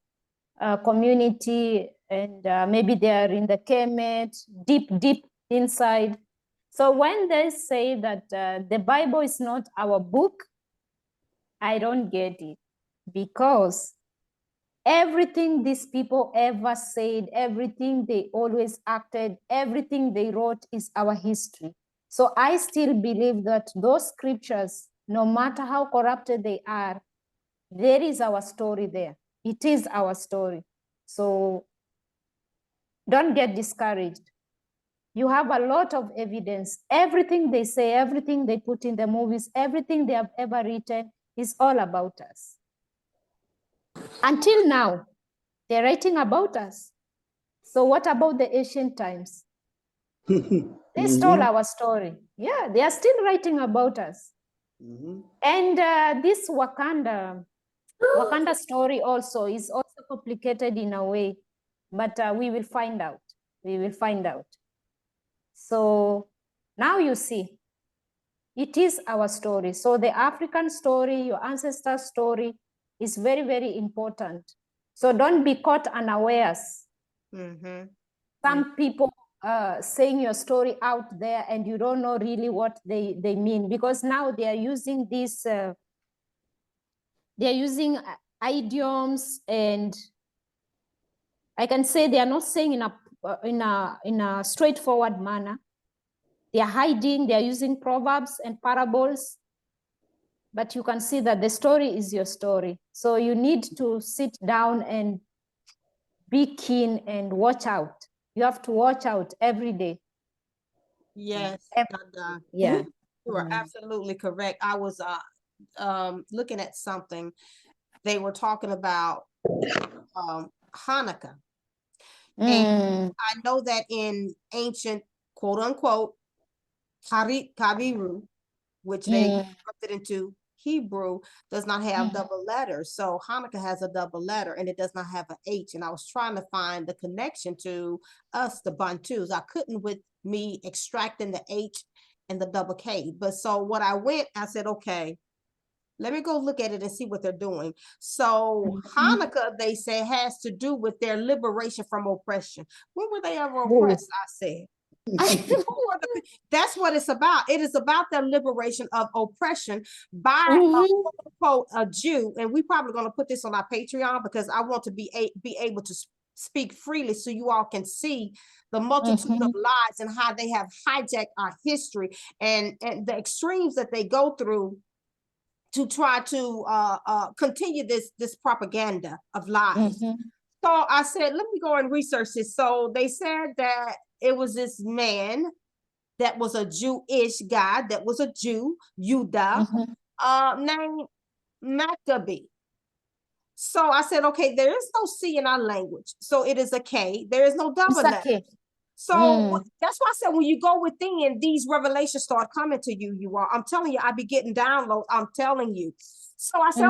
Speaker 4: community, and maybe they are in the Kemet, deep inside. So when they say that the Bible is not our book, I don't get it, because everything these people ever said, everything they always acted, everything they wrote is our history. So I still believe that those scriptures, no matter how corrupted they are, there is our story there. It is our story. So don't get discouraged. You have a lot of evidence. Everything they say, everything they put in the movies, everything they have ever written is all about us. Until now, they're writing about us. So what about the ancient times? They stole our story. Yeah, they are still writing about us. And this Wakanda story also is also complicated in a way, but we will find out. We will find out. So now you see, it is our story. So the African story, your ancestor story, is very, very important. So don't be caught unawares. Some people saying your story out there and you don't know really what they mean, because now they are using this, they're using idioms, and I can say they are not saying in a straightforward manner. They are hiding, they are using proverbs and parables, but you can see that the story is your story. So you need to sit down and be keen and watch out. You have to watch out every day.
Speaker 5: Yes.
Speaker 4: Yeah.
Speaker 5: You are absolutely correct. I was looking at something. They were talking about Hanukkah. And I know that in ancient, quote unquote, Kabiru, which they converted into Hebrew, does not have double letters. So Hanukkah has a double letter and it does not have an H. And I was trying to find the connection to us, the Bantus. I couldn't with me extracting the H and the double K. But so what I said, okay, let me go look at it and see what they're doing. So Hanukkah, they say, has to do with their liberation from oppression. When were they ever oppressed? I said. That's what it's about. It is about the liberation of oppression by quote a Jew. And we're probably going to put this on our Patreon because I want to be able to speak freely so you all can see the multitude of lies and how they have hijacked our history and the extremes that they go through to try to continue this propaganda of lies. So I said, let me go and research this. So they said that it was this man that was a Jewish guy, that was a Jew, Judah, named Maccabee. So I said, okay, there is no C in our language. So it is a K. There is no double letter. So that's why I said when you go within, these revelations start coming to you. You are. I'm telling you, I be getting downloads. I'm telling you. So I said,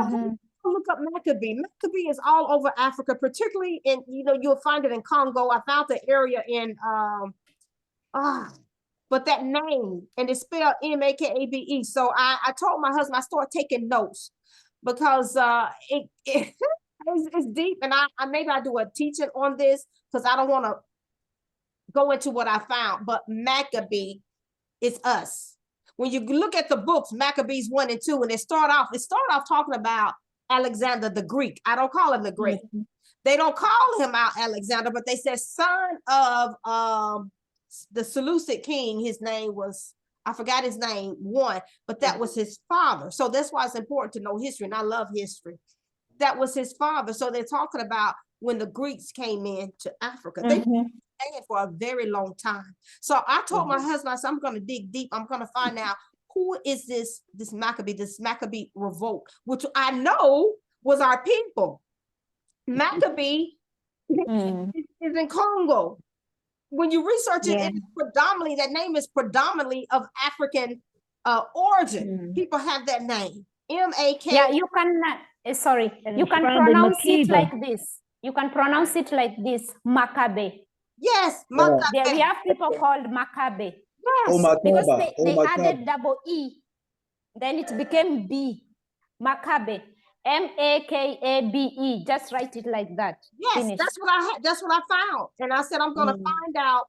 Speaker 5: look up Maccabee. Maccabee is all over Africa, particularly in, you'll find it in Congo. I found the area in but that name, and it's spelled Makabe. So I told my husband I started taking notes because it's deep, and I maybe I do a teaching on this because I don't want to go into what I found, but Maccabee is us. When you look at the books, Maccabees 1 and 2, and it started off talking about Alexander the Greek. I don't call him the Greek. They don't call him out Alexander, but they said son of the Seleucid king. His name was, I forgot his name, one, but that was his father. So that's why it's important to know history, and I love history. That was his father. So they're talking about when the Greeks came into Africa. They for a very long time. So I told my husband, I said, I'm going to dig deep. I'm going to find out who is this Maccabee revolt, which I know was our people. Maccabee is in Congo. When you research it, it's predominantly, that name is predominantly of African origin. People have that name. M-A-K.
Speaker 4: Yeah, you can, sorry, you can pronounce it like this. You can pronounce it like this, Maccabee.
Speaker 5: Yes,
Speaker 4: There we have people called Maccabee.
Speaker 5: Yes,
Speaker 4: because they added double E, then it became B, Maccabee, M-A-K-A-B-E. Just write it like that.
Speaker 5: Yes,
Speaker 4: Finish.
Speaker 5: that's what I had. That's what I found, and I said I'm going to find out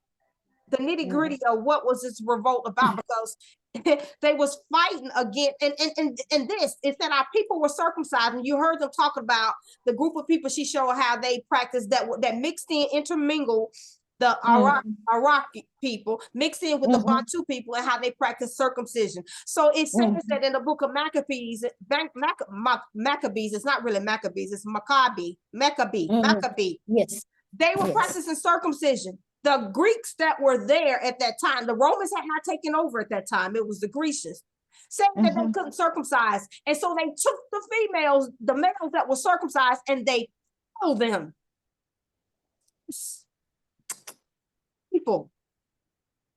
Speaker 5: the nitty gritty of what was this revolt about, because they was fighting against, and this is that our people were circumcised, and you heard them talk about the group of people. She showed how they practiced that mixed in, intermingled the Iraqi people mixed in with the Bantu people, and how they practice circumcision. So it says that in the book of Maccabees, it's not really Maccabees, it's Maccabee.
Speaker 4: Yes.
Speaker 5: They were practicing circumcision. The Greeks that were there at that time, the Romans had not taken over at that time. It was the Grecians, saying that they couldn't circumcise. And so they took the males that were circumcised, and they killed them. People.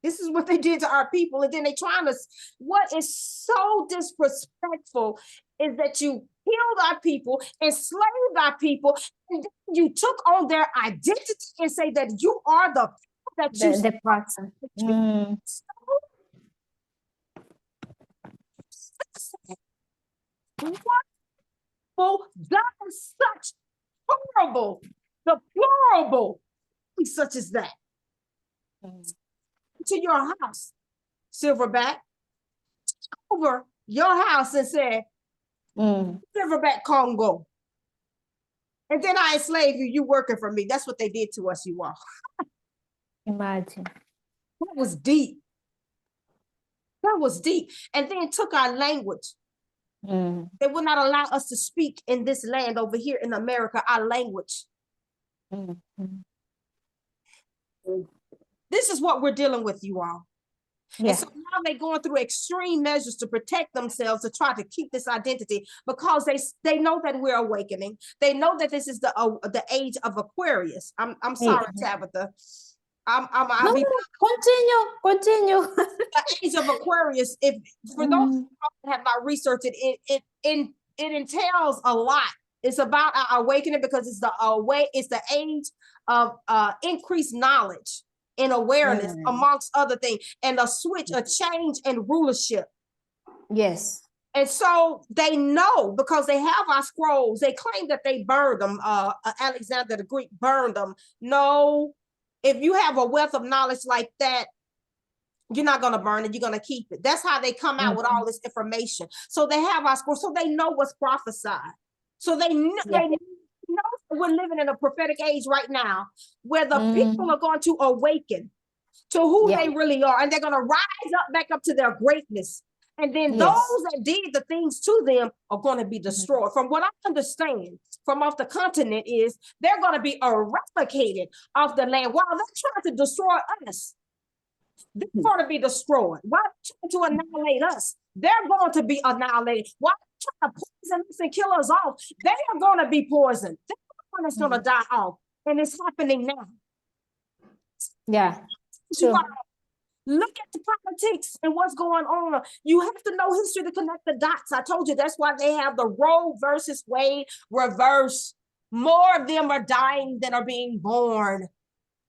Speaker 5: This is what they did to our people. And then they trying to, what is so disrespectful is that you killed our people, enslaved our people, and then you took on their identity and say that you are the
Speaker 4: person.
Speaker 5: What that is such horrible, deplorable, such as that. To your house, Silverback, over your house and said, Silverback Congo. And then I enslave you, you working for me. That's what they did to us, you all.
Speaker 4: Imagine.
Speaker 5: That was deep. That was deep. And then took our language. They would not allow us to speak in this land over here in America, our language. This is what we're dealing with, you all. Yeah. And so now they're going through extreme measures to protect themselves, to try to keep this identity, because they know that we're awakening. They know that this is the age of Aquarius. I'm sorry, Tabitha.
Speaker 4: Continue.
Speaker 5: The age of Aquarius. If for those who have not researched it, it entails a lot. It's about our awakening, because it's the age of increased knowledge and awareness, amongst other things, and a change in rulership.
Speaker 4: Yes.
Speaker 5: And so they know, because they have our scrolls. They claim that they burned them. Alexander the Greek burned them. No, if you have a wealth of knowledge like that, you're not going to burn it. You're going to keep it. That's how they come out with all this information. So they have our scrolls, so they know what's prophesied. So they know we're living in a prophetic age right now, where the people are going to awaken to who they really are, and they're going to rise back up to their greatness. And then those that did the things to them are going to be destroyed. From what I understand from off the continent is they're going to be eradicated off the land. While they're trying to destroy us, they're going to be destroyed. While they're trying to annihilate us, they're going to be annihilated. While they're trying to poison us and kill us off, they are going to be poisoned. They're the one that's going to die off. And it's happening now.
Speaker 4: Yeah.
Speaker 5: You gotta look at the politics and what's going on. You have to know history to connect the dots. I told you that's why they have the Roe versus Wade reverse. More of them are dying than are being born.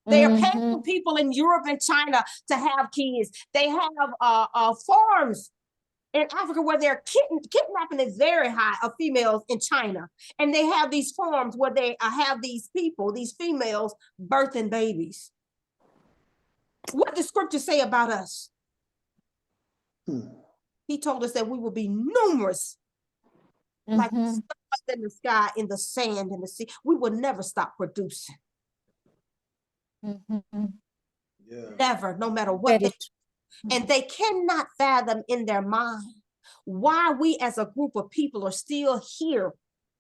Speaker 5: They are paying for people in Europe and China to have kids. They have farms in Africa where they're kidnapping is very high of females in China. And they have these farms where they have these people, these females birthing babies. What does scripture say about us? He told us that we will be numerous, like the stars in the sky, in the sand, in the sea. We will never stop producing. Never, no matter what. And they cannot fathom in their mind why we as a group of people are still here,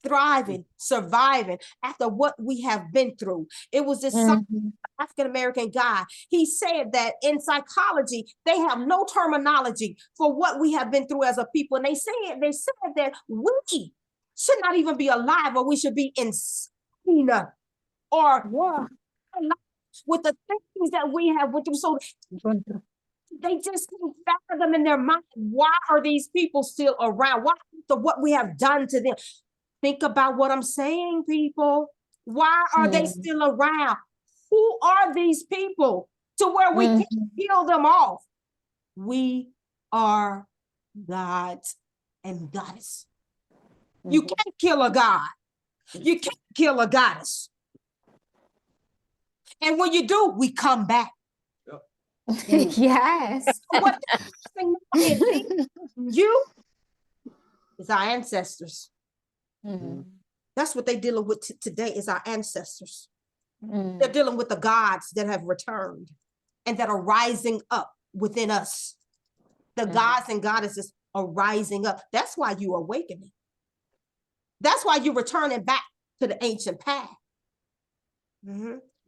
Speaker 5: thriving, surviving after what we have been through. It was this African-American guy. He said that in psychology, they have no terminology for what we have been through as a people. And they said that we should not even be alive, or we should be insane, or with the things that we have went through. So they just can't fathom in their mind, why are these people still around? Why after what we have done to them? Think about what I'm saying, people. Why are they still around? Who are these people to where we can't kill them off? We are gods and goddess. You can't kill a god. You can't kill a goddess. And when you do, we come back.
Speaker 4: Yes.
Speaker 5: What you is our ancestors. That's what they're dealing with today, is our ancestors. They're dealing with the gods that have returned and that are rising up within us. The gods and goddesses are rising up. That's why you're awakening. That's why you're returning back to the ancient path.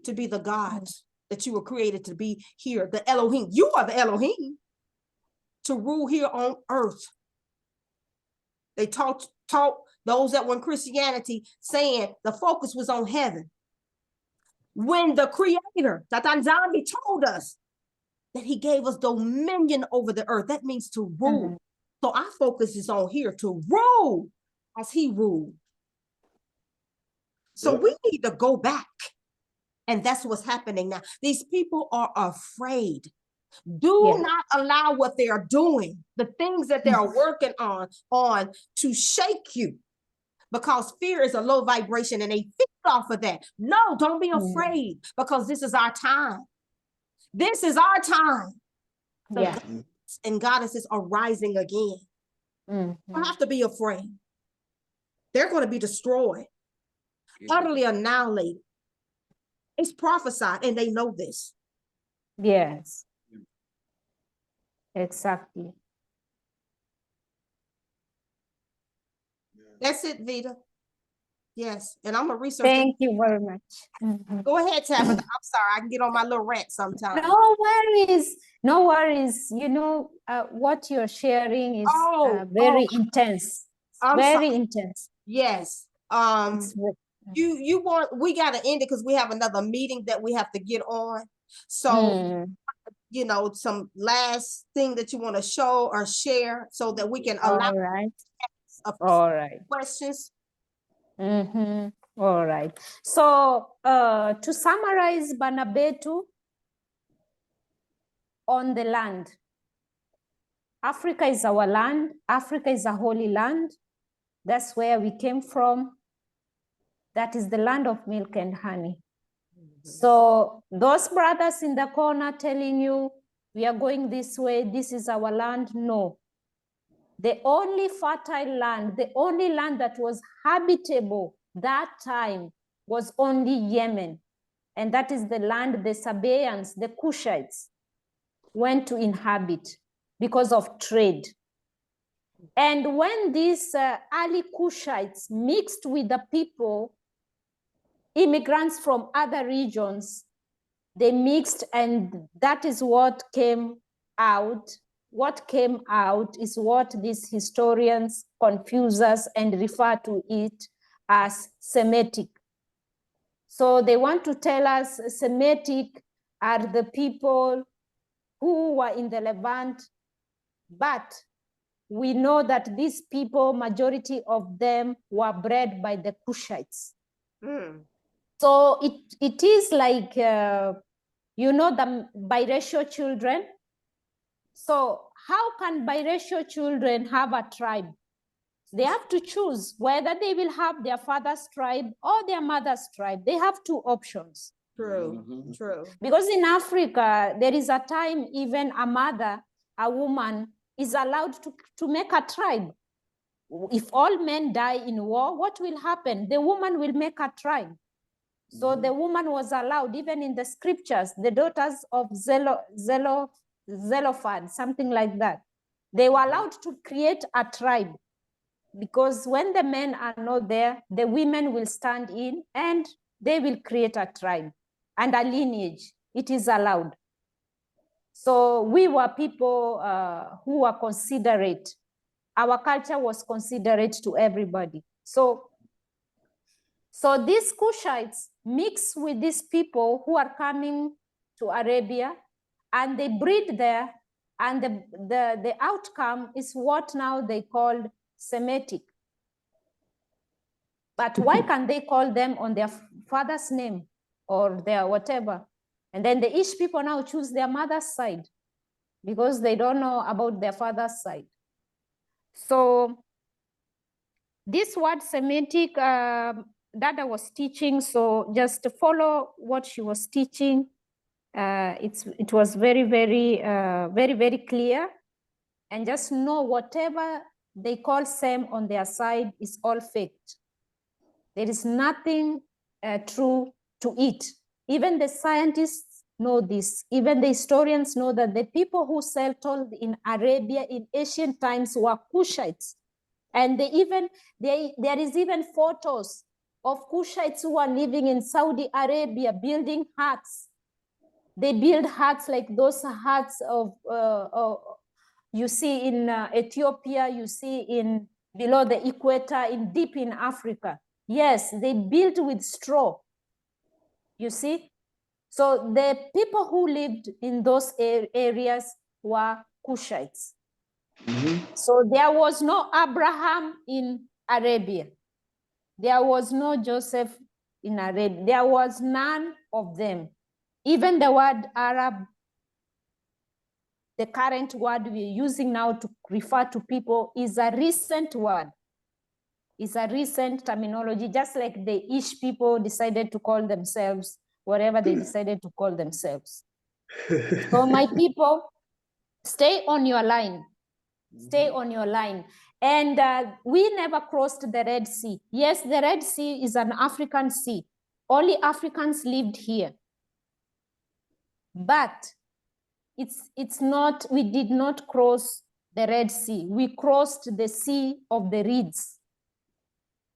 Speaker 5: To be the gods that you were created to be here, the Elohim. You are the Elohim to rule here on earth. They taught those that were in Christianity, saying the focus was on heaven. When the creator, Tatanzambi, told us that he gave us dominion over the earth, that means to rule. So our focus is on here, to rule as he ruled. So we need to go back. And that's what's happening now. These people are afraid. Do not allow what they are doing, the things that they are working on to shake you, because fear is a low vibration and they feed off of that. No, don't be afraid, because this is our time. This is our time. The gods and goddesses are rising again. You don't have to be afraid. They're going to be destroyed, utterly annihilated. It's prophesied, and they know this.
Speaker 4: Yes. Exactly.
Speaker 5: That's it, Vita. Yes, and I'm a researcher.
Speaker 4: Thank you very much.
Speaker 5: Go ahead, Tabitha. I'm sorry, I can get on my little rant sometimes.
Speaker 4: No worries. No worries. You know, what you're sharing is very intense. Very intense.
Speaker 5: Yes. We got to end it because we have another meeting that we have to get on. So, you know, some last thing that you want to show or share so that we can allow questions.
Speaker 4: All right. So to summarize, Banabetu, on the land, Africa is our land. Africa is a holy land. That's where we came from. That is the land of milk and honey. So those brothers in the corner telling you, we are going this way, this is our land, no. The only fertile land, the only land that was habitable that time was only Yemen. And that is the land the Sabaeans, the Cushites, went to inhabit because of trade. And when these early Cushites mixed with the people, immigrants from other regions, they mixed, and that is what came out. What came out is what these historians confuse us and refer to it as Semitic. So they want to tell us Semitic are the people who were in the Levant, but we know that these people, majority of them were bred by the Cushites. So it is like, you know, the biracial children. So how can biracial children have a tribe? They have to choose whether they will have their father's tribe or their mother's tribe. They have two options.
Speaker 5: True, true.
Speaker 4: Because in Africa, there is a time even a mother, a woman, is allowed to make a tribe. If all men die in war, what will happen? The woman will make a tribe. So the woman was allowed, even in the scriptures, the daughters of Zelophehad, something like that. They were allowed to create a tribe, because when the men are not there, the women will stand in and they will create a tribe and a lineage. It is allowed. So we were people who were considerate. Our culture was considerate to everybody. So these Cushites mix with these people who are coming to Arabia, and they breed there, and the outcome is what now they call Semitic. But why can't they call them on their father's name or their whatever? And then the Ish people now choose their mother's side because they don't know about their father's side. So this word Semitic, Dada was teaching, so just to follow what she was teaching, it was very, very clear. And just know whatever they call Sem on their side is all faked. There is nothing true to it. Even the scientists know this. Even the historians know that the people who settled in Arabia in ancient times were Cushites. And there is even photos of Cushites who are living in Saudi Arabia building huts. They build huts like those huts of you see in Ethiopia, you see in below the equator, deep in Africa. Yes, they built with straw, you see? So the people who lived in those areas were Cushites. So there was no Abraham in Arabia. There was no Joseph in Arabia. There was none of them. Even the word Arab, the current word we're using now to refer to people, is a recent word. It's a recent terminology, just like the Ish people decided to call themselves whatever they decided to call themselves. So my people, stay on your line. Stay on your line. And we never crossed the Red Sea. Yes, the Red Sea is an African sea. Only Africans lived here. But it's not, we did not cross the Red Sea. We crossed the Sea of the Reeds.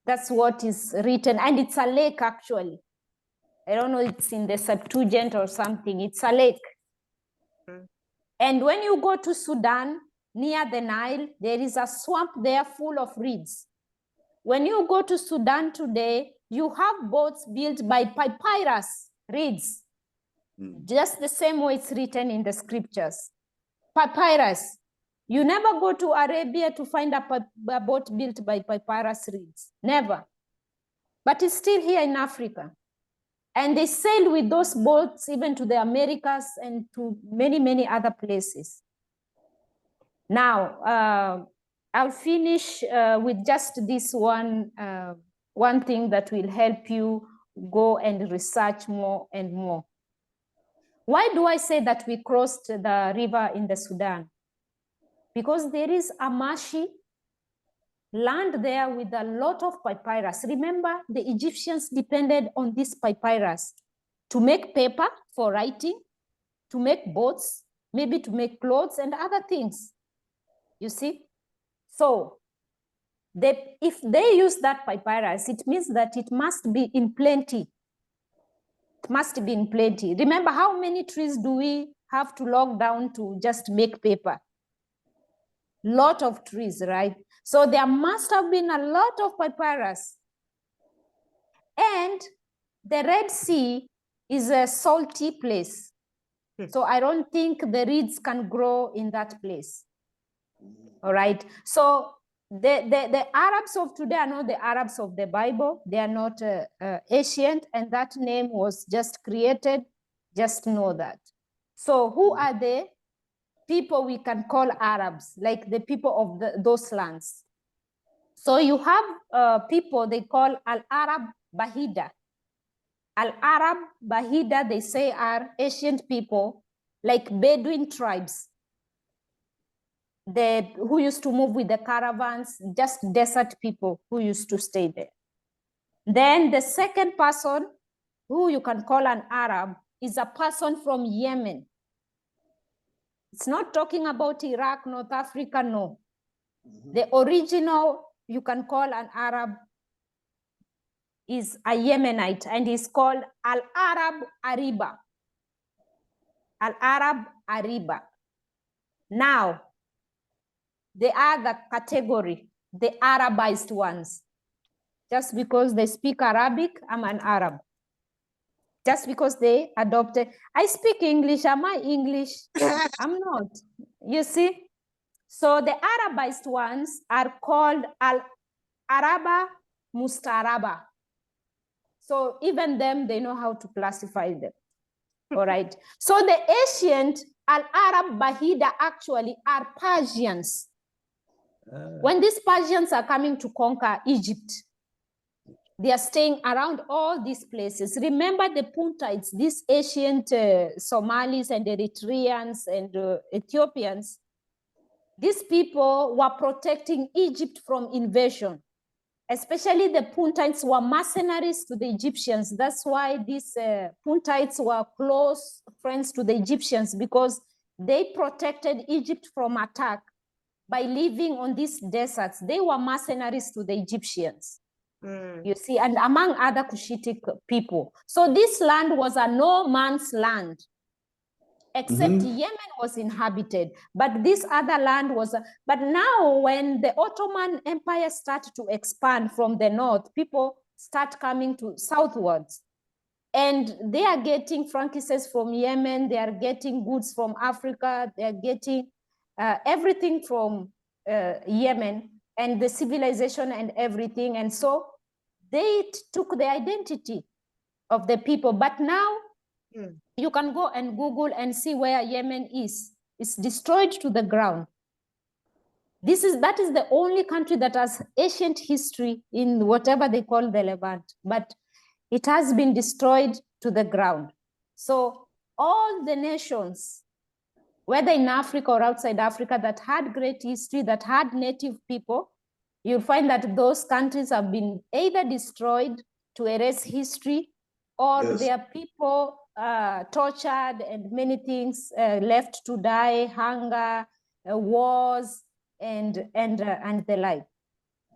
Speaker 4: That's what is written. And it's a lake, actually. I don't know, it's in the Septuagint or something. It's a lake. And when you go to Sudan, near the Nile, there is a swamp there full of reeds. When you go to Sudan today, you have boats built by papyrus reeds. Just the same way it's written in the scriptures. Papyrus. You never go to Arabia to find a boat built by papyrus reeds. Never. But it's still here in Africa. And they sail with those boats even to the Americas and to many, many other places. Now, I'll finish with just this one thing that will help you go and research more and more. Why do I say that we crossed the river in the Sudan? Because there is a marshy land there with a lot of papyrus. Remember, the Egyptians depended on this papyrus to make paper for writing, to make boats, maybe to make clothes and other things. You see? So if they use that papyrus, it means that it must be in plenty. It must be in plenty. Remember, how many trees do we have to log down to just make paper? Lot of trees, right? So there must have been a lot of papyrus. And the Red Sea is a salty place. So I don't think the reeds can grow in that place. All right. So the Arabs of today are not the Arabs of the Bible. They are not ancient, and that name was just created. Just know that. So who are the people we can call Arabs, like the people of those lands? So you have people they call Al-Arab Bahida. Al-Arab Bahida, they say, are ancient people, like Bedouin tribes, who used to move with the caravans, just desert people who used to stay there. Then the second person who you can call an Arab is a person from Yemen. It's not talking about Iraq, North Africa, no. The original you can call an Arab is a Yemenite, and he's called Al-Arab Ariba. Al-Arab Ariba. Now, the other category, the Arabized ones. Just because they speak Arabic, I'm an Arab. Just because they adopted, I speak English, am I English? I'm not, you see? So the Arabized ones are called Al-Araba Mustaraba. So even them, they know how to classify them. All right. So the ancient Al-Arab Bahida actually are Persians. When these Persians are coming to conquer Egypt, they are staying around all these places. Remember the Puntites, these ancient Somalis and Eritreans and Ethiopians. These people were protecting Egypt from invasion. Especially the Puntites were mercenaries to the Egyptians. That's why these Puntites were close friends to the Egyptians, because they protected Egypt from attack by living on these deserts. They were mercenaries to the Egyptians, you see, and among other Cushitic people. So this land was a no man's land, except Yemen was inhabited, but this other land was, but now when the Ottoman Empire started to expand from the north, people start coming to southwards, and they are getting frankincense from Yemen, they are getting goods from Africa, they are getting everything from Yemen, and the civilization and everything, and so they took the identity of the people. But now you can go and Google and see where Yemen is. It's destroyed to the ground. That is the only country that has ancient history in whatever they call the Levant, but it has been destroyed to the ground. So all the nations, whether in Africa or outside Africa, that had great history, that had native people, you'll find that those countries have been either destroyed to erase history, or their people tortured and many things, left to die, hunger, wars, and the like.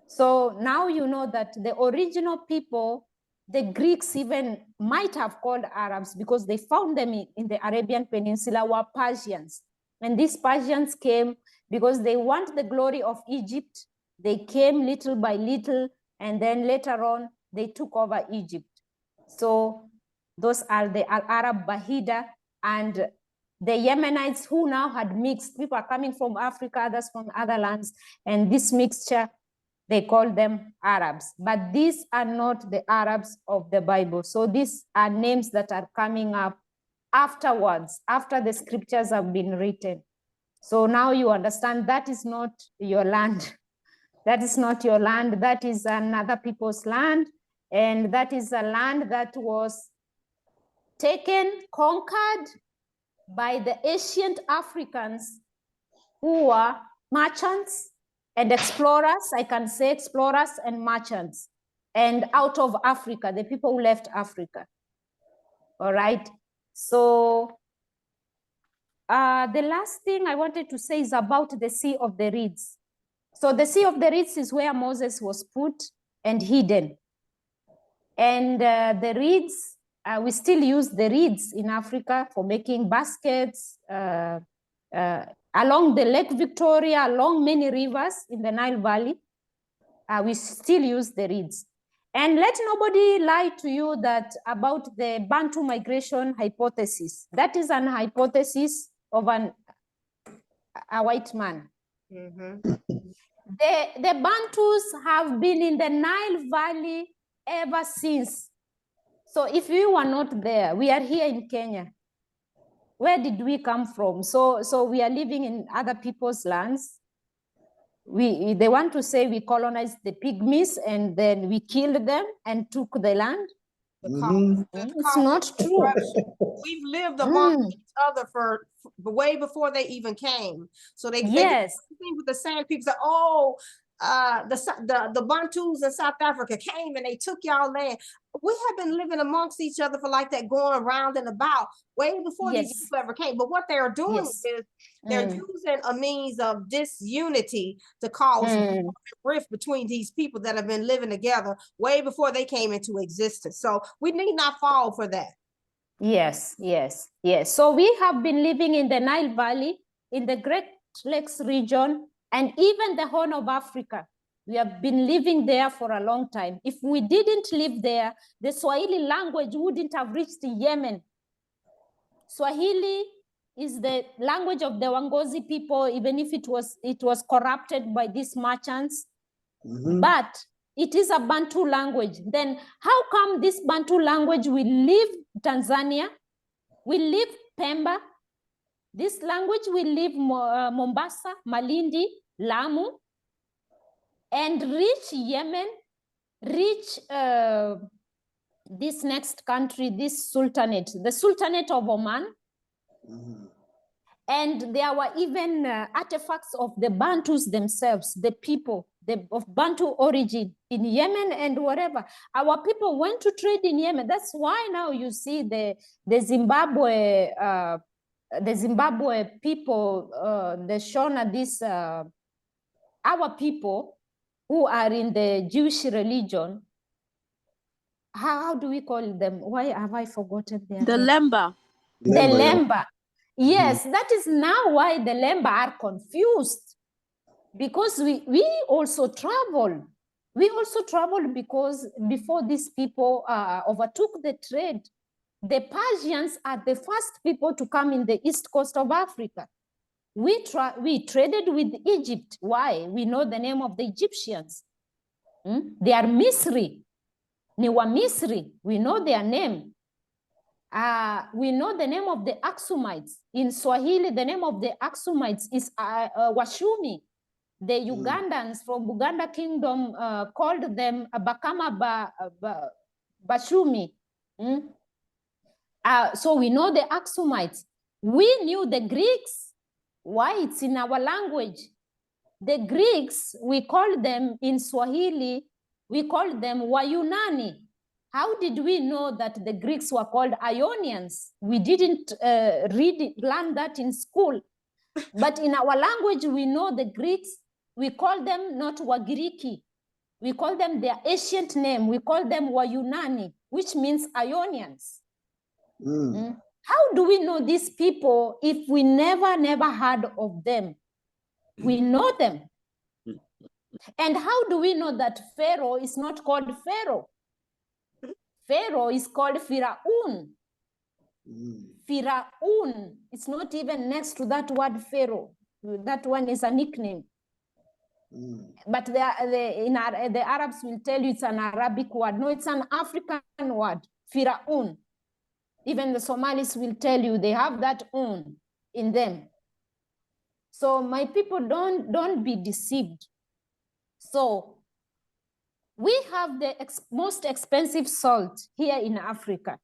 Speaker 4: So now you know that the original people, the Greeks even might have called Arabs, because they found them in the Arabian Peninsula, were Persians. And these Persians came because they want the glory of Egypt. They came little by little, and then later on, they took over Egypt. So those are the Al-Arab Bahida, and the Yemenites who now had mixed. People are coming from Africa, others from other lands, and this mixture, they call them Arabs. But these are not the Arabs of the Bible. So these are names that are coming up afterwards, after the scriptures have been written. So now you understand that is not your land. That is not your land. That is another people's land. And that is a land that was taken, conquered by the ancient Africans who were merchants and explorers. I can say explorers and merchants. And out of Africa, the people who left Africa. All right. So the last thing I wanted to say is about the Sea of the Reeds. So the Sea of the Reeds is where Moses was put and hidden. And the reeds, we still use the reeds in Africa for making baskets along the Lake Victoria, along many rivers in the Nile Valley. We still use the reeds. And let nobody lie to you that about the Bantu migration hypothesis. That is an hypothesis of a white man. The Bantus have been in the Nile Valley ever since. So if we were not there, we are here in Kenya. Where did we come from? So we are living in other people's lands. They want to say we colonized the pygmies and then we killed them and took the land. It's not true.
Speaker 5: We've lived among each other for way before they even came. So they
Speaker 4: Yes.
Speaker 5: They with the same people say, oh, the Bantus in South Africa came and they took y'all land. We have been living amongst each other for like that, going around and about way before these people ever came. But what they're doing is they're using a means of disunity to cause rift between these people that have been living together way before they came into existence. So we need not fall for that.
Speaker 4: Yes. So we have been living in the Nile Valley, in the Great Lakes region, and even the Horn of Africa. We have been living there for a long time. If we didn't live there, the Swahili language wouldn't have reached Yemen. Swahili is the language of the Wangozi people, even if it was corrupted by these merchants. But it is a Bantu language. Then how come this Bantu language will leave Tanzania, will leave Pemba, this language will leave Mombasa, Malindi, Lamu, and reach Yemen, reach this next country, this sultanate, the Sultanate of Oman. And there were even artifacts of the Bantus themselves, the people of Bantu origin in Yemen and wherever. Our people went to trade in Yemen. That's why now you see the Zimbabwe people, the Shona, this our people who are in the Jewish religion. How do we call them? Why have I forgotten their
Speaker 10: The
Speaker 4: name?
Speaker 10: Lemba.
Speaker 4: The Lemba. Yes, that is now why the Lemba are confused, because we also traveled. We also traveled because before these people overtook the trade, the Persians are the first people to come in the east coast of Africa. We traded with Egypt. Why? We know the name of the Egyptians. They are Misri. Niwa Misri. We know their name. We know the name of the Aksumites. In Swahili, the name of the Aksumites is Washumi. The Ugandans from Buganda Kingdom called them Bakama Bashumi. So we know the Aksumites. We knew the Greeks. Why? It's in our language. The Greeks, we call them in Swahili, we call them Wayunani. How did we know that the Greeks were called Ionians? We didn't learn that in school. But in our language, we know the Greeks, we call them not Wagiriki. We call them their ancient name. We call them Wayunani, which means Ionians. How do we know these people if we never heard of them? We know them. And how do we know that Pharaoh is not called Pharaoh? Pharaoh is called Firaun. Firaun. It's not even next to that word Pharaoh. That one is a nickname. But the Arabs will tell you it's an Arabic word. No, it's an African word, Firaun. Even the Somalis will tell you they have that un in them. So my people, don't be deceived. So we have the most expensive salt here in Africa,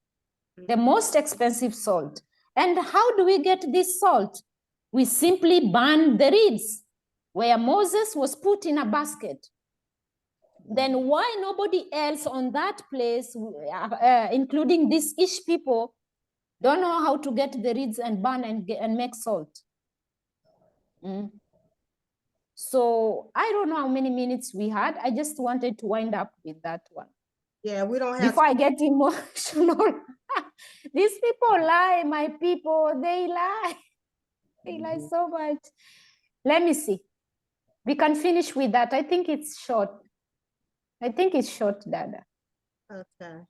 Speaker 4: the most expensive salt. And how do we get this salt? We simply burn the reeds where Moses was put in a basket. Then why nobody else on that place, including these Ish people, don't know how to get the reeds and burn and make salt? So I don't know how many minutes we had. I just wanted to wind up with that one.
Speaker 5: Yeah, we don't have
Speaker 4: Before I get emotional. These people lie, my people, they lie. They lie so much. Let me see. We can finish with that. I think it's short. Dada.
Speaker 5: Okay.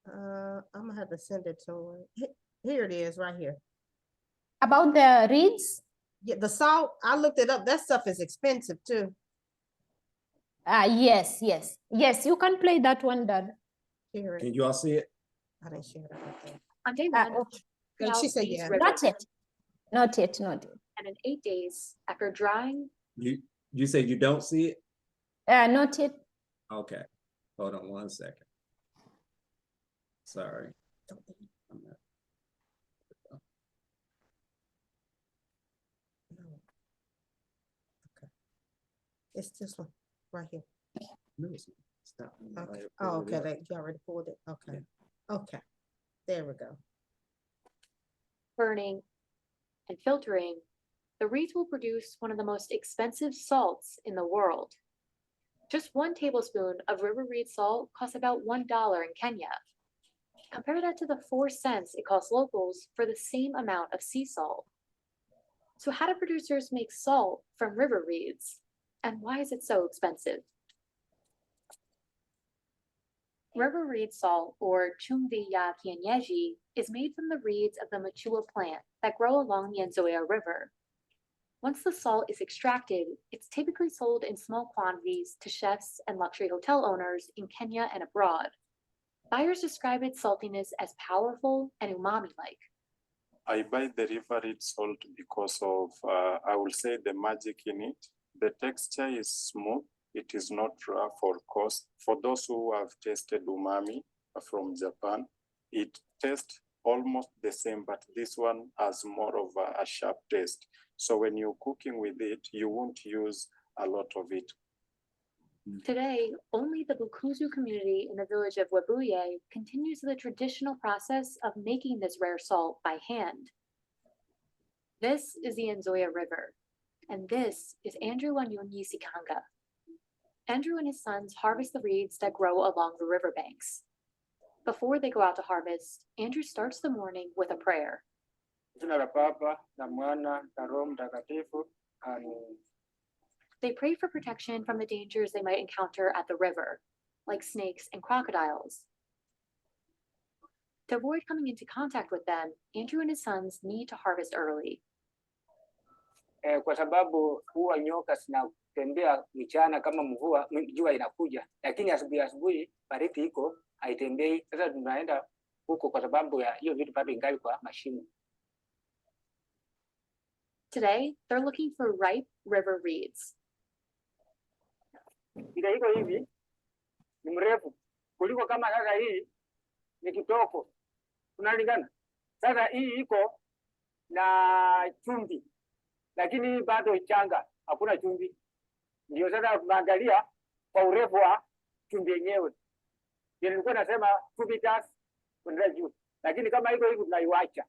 Speaker 5: I'm gonna have to send it to her. Here it is, right here.
Speaker 4: About the reeds?
Speaker 5: Yeah, the salt, I looked it up. That stuff is expensive too.
Speaker 4: Yes, yes, yes. You can play that one, Dad.
Speaker 5: Here
Speaker 3: Can
Speaker 5: it.
Speaker 3: you all see it?
Speaker 5: I didn't share it right there.
Speaker 10: On day
Speaker 4: Uh,
Speaker 10: one,
Speaker 4: okay.
Speaker 5: And she
Speaker 10: out
Speaker 5: said,
Speaker 10: these
Speaker 5: yeah.
Speaker 10: rivers,
Speaker 4: Not yet. Not yet. Not yet.
Speaker 10: and in 8 days, after drying,
Speaker 3: You say you don't see it?
Speaker 4: Not yet.
Speaker 3: Okay. Hold on 1 second. Sorry. I'm not-
Speaker 5: It's this one, right here.
Speaker 3: No, it's not. Stop.
Speaker 5: Okay. Oh, okay, you already pulled it. Okay. Okay. There we go.
Speaker 10: burning, and filtering, the reeds will produce one of the most expensive salts in the world. Just 1 tablespoon of river reed salt costs about $1 in Kenya. Compare that to the 4 cents it costs locals for the same amount of sea salt. So how do producers make salt from river reeds? And why is it so expensive? River reed salt, or chumvi ya kienyeji, is made from the reeds of the machua plant that grow along the Nzoia River. Once the salt is extracted, it's typically sold in small quantities to chefs and luxury hotel owners in Kenya and abroad. Buyers describe its saltiness as powerful and umami-like.
Speaker 11: I buy the river reed salt because of, I will say, the magic in it. The texture is smooth. It is not rough or coarse. For those who have tasted umami from Japan, it tastes almost the same, but this one has more of a sharp taste. So when you're cooking with it, you won't use a lot of it.
Speaker 10: Today, only the Bukuzu community in the village of Webuye continues the traditional process of making this rare salt by hand. This is the Nzoia River, and this is Andrew Wanyonyi Sikanga. Andrew and his sons harvest the reeds that grow along the riverbanks. Before they go out to harvest, Andrew starts the morning with a prayer. They pray for protection from the dangers they might encounter at the river, like snakes and crocodiles. To avoid coming into contact with them, Andrew and his sons need to harvest early.
Speaker 2: Kwa sababu huwa nyoka zinatembea mchana kama mvua jua inakuja, lakini asubuhi baridi iko haitembei. Sasa tunaenda huko kwa sababu ya hiyo vitu bado ingali kwa mashimo.
Speaker 10: Today, they're looking for ripe river reeds.
Speaker 2: Ile iko hivi ni mrefu kuliko kama sasa hii ni kitoko. Tunalingana. Sasa hii iko na chumvi, lakini bado changa, hakuna chumvi. Ndio sasa tunaangalia kwa urefu wa chumvi yenyewe. Nilikuwa nasema 2 meters kuendelea juu, lakini kama iko hivi tunaiacha.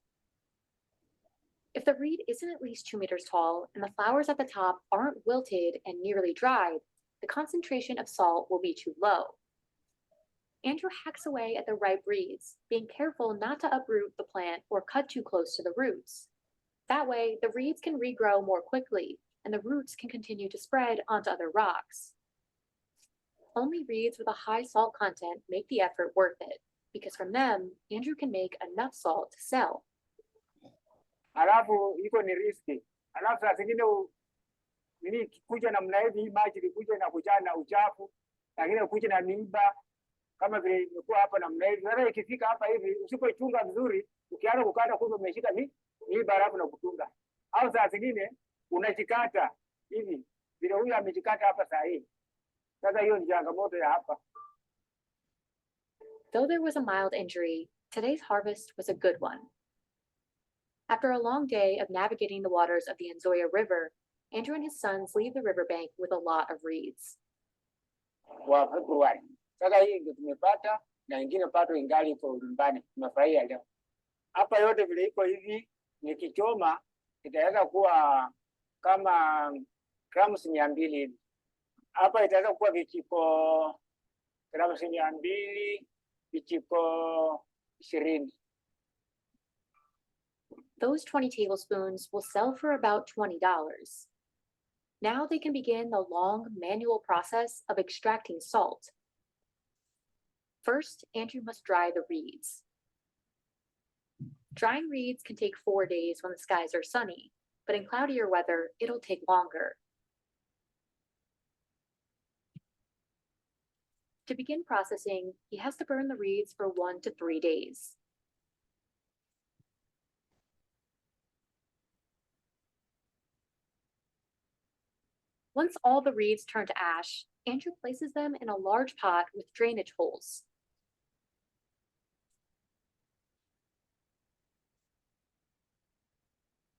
Speaker 10: If the reed isn't at least 2 meters tall and the flowers at the top aren't wilted and nearly dried, the concentration of salt will be too low. Andrew hacks away at the ripe reeds, being careful not to uproot the plant or cut too close to the roots. That way, the reeds can regrow more quickly and the roots can continue to spread onto other rocks. Only reeds with a high salt content make the effort worth it, because from them, Andrew can make enough salt to sell.
Speaker 2: Alafu iko ni riski. Alafu saa zingine nini kuja na mnaivi maji kuja na kujana uchafu, lakini kuja na miiba kama vile imekuwa hapa na mnaivi. Sasa ikifika hapa hivi usipoichunga vizuri, ukianza kukata kumbe umeshika miiba alafu na kutunga. Au saa zingine unajikata hivi vile huyu amejikata hapa saa hii. Sasa hiyo ni changamoto ya hapa.
Speaker 10: Though there was a mild injury, today's harvest was a good one. After a long day of navigating the waters of the Nzoia River, Andrew and his sons leave the riverbank with a lot of reeds.
Speaker 2: Wa Februari. Sasa hii ndio tumepata na ingine pato ingali kwa nyumbani. Tumefurahia leo. Hapa yote vile iko hivi nikichoma itaweza kuwa kama grams 200 hivi. Hapa itaweza kuwa vijiko grams 200, vijiko 20.
Speaker 10: Those 20 tablespoons will sell for about $20. Now they can begin the long manual process of extracting salt. First, Andrew must dry the reeds. Drying reeds can take 4 days when the skies are sunny, but in cloudier weather, it'll take longer. To begin processing, he has to burn the reeds for 1 to 3 days. Once all the reeds turn to ash, Andrew places them in a large pot with drainage holes.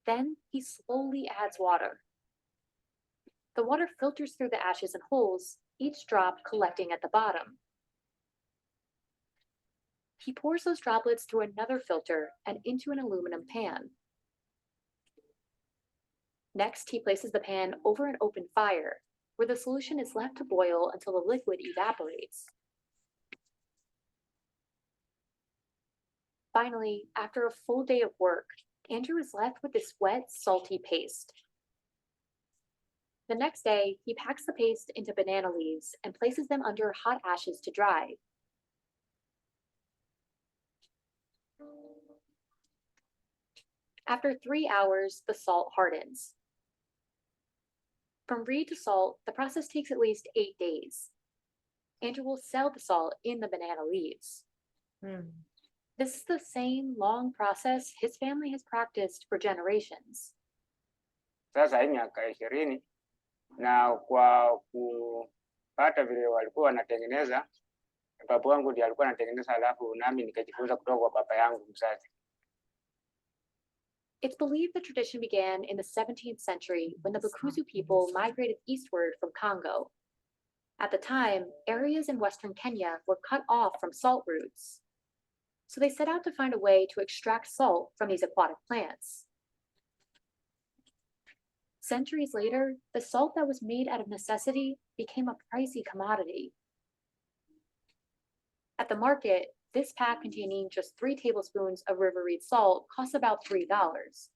Speaker 10: Then he slowly adds water. The water filters through the ashes and holes, each drop collecting at the bottom. He pours those droplets through another filter and into an aluminum pan. Next, he places the pan over an open fire, where the solution is left to boil until the liquid evaporates. Finally, after a full day of work, Andrew is left with this wet, salty paste. The next day, he packs the paste into banana leaves and places them under hot ashes to dry. After 3 hours, the salt hardens. From reed to salt, the process takes at least 8 days. Andrew will sell the salt in the banana leaves. This is the same long process his family has practiced for generations.
Speaker 12: Sasa hii miaka 20 na kwa kupata vile walikuwa wanatengeneza, babu wangu ndiye alikuwa anatengeneza, alafu nami nikajifunza kutoka kwa baba yangu mzazi.
Speaker 10: It's believed the tradition began in the 17th century when the Bakuzu people migrated eastward from Congo. At the time, areas in western Kenya were cut off from salt routes. So they set out to find a way to extract salt from these aquatic plants. Centuries later, the salt that was made out of necessity became a pricey commodity. At the market, this pack containing just 3 tablespoons of river reed salt costs about $3,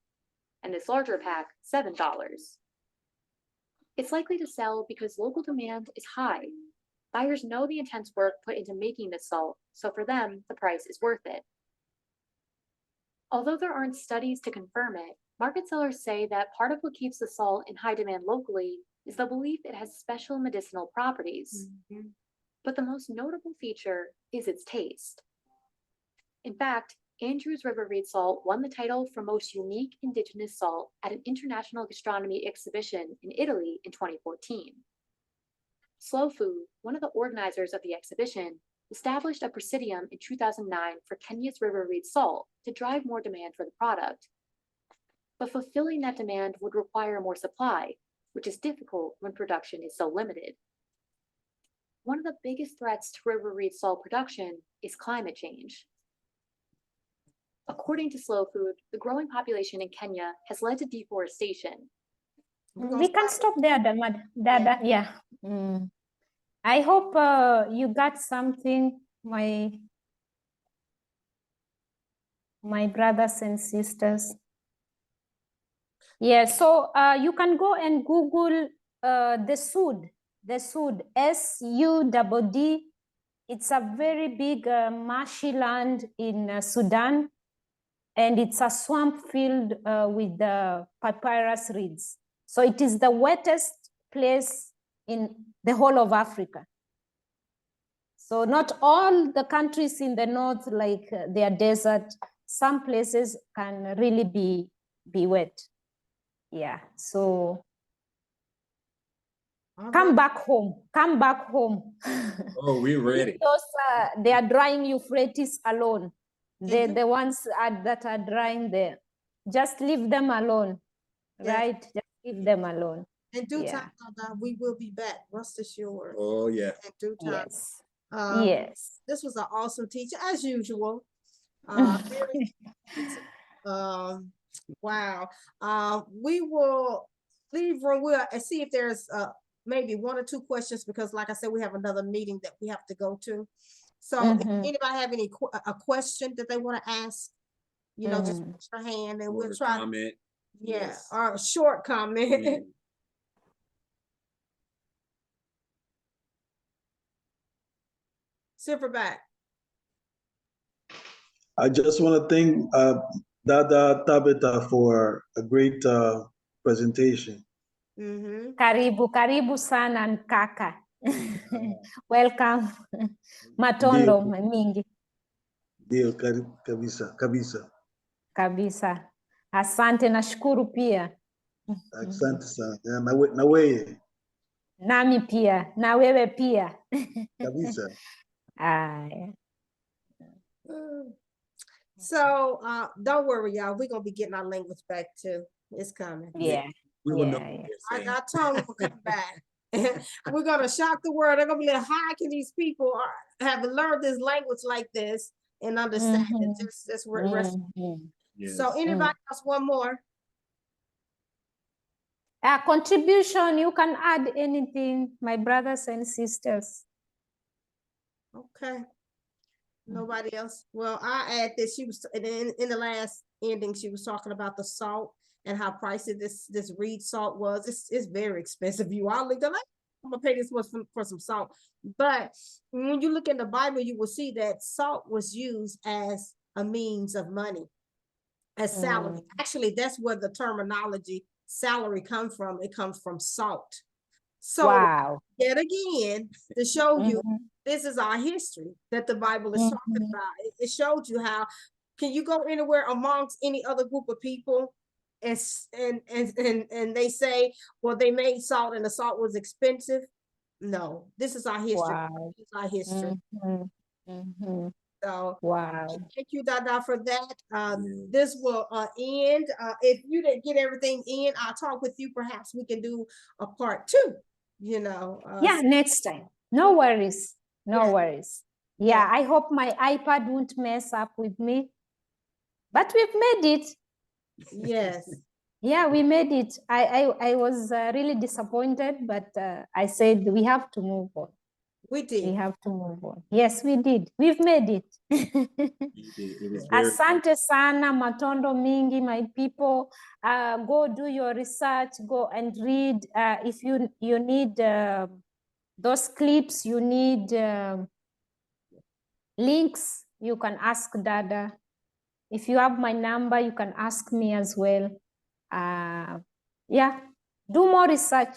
Speaker 10: and this larger pack, $7. It's likely to sell because local demand is high. Buyers know the intense work put into making this salt, so for them, the price is worth it. Although there aren't studies to confirm it, market sellers say that part of what keeps the salt in high demand locally is the belief it has special medicinal properties. But the most notable feature is its taste. In fact, Andrew's river reed salt won the title for most unique indigenous salt at an international gastronomy exhibition in Italy in 2014. Slow Food, one of the organizers of the exhibition, established a presidium in 2009 for Kenya's river reed salt to drive more demand for the product. But fulfilling that demand would require more supply, which is difficult when production is so limited. One of the biggest threats to river reed salt production is climate change. According to Slow Food, the growing population in Kenya has led to deforestation.
Speaker 4: We can stop there, Dada. Yeah. I hope you got something, my brothers and sisters. Yeah, so you can go and Google the Sud, S-U-D-D. It's a very big marshy land in Sudan, and it's a swamp filled with papyrus reeds. So it is the wettest place in the whole of Africa. So not all the countries in the north, like their desert, some places can really be wet. Yeah, so come back home.
Speaker 3: Oh, we're ready.
Speaker 4: Those, they are drying Euphrates alone. The ones that are drying there. Just leave them alone, right? Just leave them alone.
Speaker 5: In due time, we will be back. Rest assured.
Speaker 3: Oh, yeah.
Speaker 5: In due time.
Speaker 4: Yes.
Speaker 5: Yes. This was an awesome teacher, as usual. Wow. We will leave room. We'll see if there's maybe 1 or 2 questions, because like I said, we have another meeting that we have to go to. So if anybody have any a question that they want to ask, you know, just raise your hand and we'll try.
Speaker 3: Comment.
Speaker 5: Yeah, or a short comment. Silverback.
Speaker 8: I just want to thank Dada Tabitha for a great presentation.
Speaker 4: Karibu sana kaka. Welcome. Matondo mingi.
Speaker 8: Ndio kabisa.
Speaker 4: Kabisa. Asante, nashukuru pia.
Speaker 8: Asante sana. Na wewe.
Speaker 4: Nami pia, na wewe pia.
Speaker 8: Kabisa.
Speaker 5: So don't worry, y'all. We're gonna be getting our language back too. It's coming.
Speaker 4: Yeah.
Speaker 5: Our tongue will come back. We're gonna shock the world. They're gonna be like, how can these people have learned this language like this and understand it? Just So anybody else, one more?
Speaker 4: Contribution, you can add anything, my brothers and sisters.
Speaker 5: Okay. Nobody else? Well, I add this. She was in the last ending, she was talking about the salt and how pricey this reed salt was. It's very expensive. You all look like, I'm gonna pay this much for some salt. But when you look in the Bible, you will see that salt was used as a means of money, as salary. Actually, that's where the terminology salary comes from. It comes from salt. So yet again, to show you this is our history that the Bible is talking about. It showed you how can you go anywhere amongst any other group of people and they say, well, they made salt and the salt was expensive. No, this is our history. This is our history. So thank you, Dada, for that. This will end. If you didn't get everything in, I'll talk with you. Perhaps we can do a part 2. You know.
Speaker 4: Yeah, next time. No worries. No worries. Yeah, I hope my iPad won't mess up with me. But we've made it.
Speaker 5: Yes.
Speaker 4: Yeah, we made it. I was really disappointed, but I said we have to move on.
Speaker 5: We did.
Speaker 4: We have to move on. Yes, we did. We've made it. Asante sana, matondo mingi, my people. Go do your research. Go and read. If you need those clips, you need links, you can ask Dada. If you have my number, you can ask me as well. Yeah, do more research.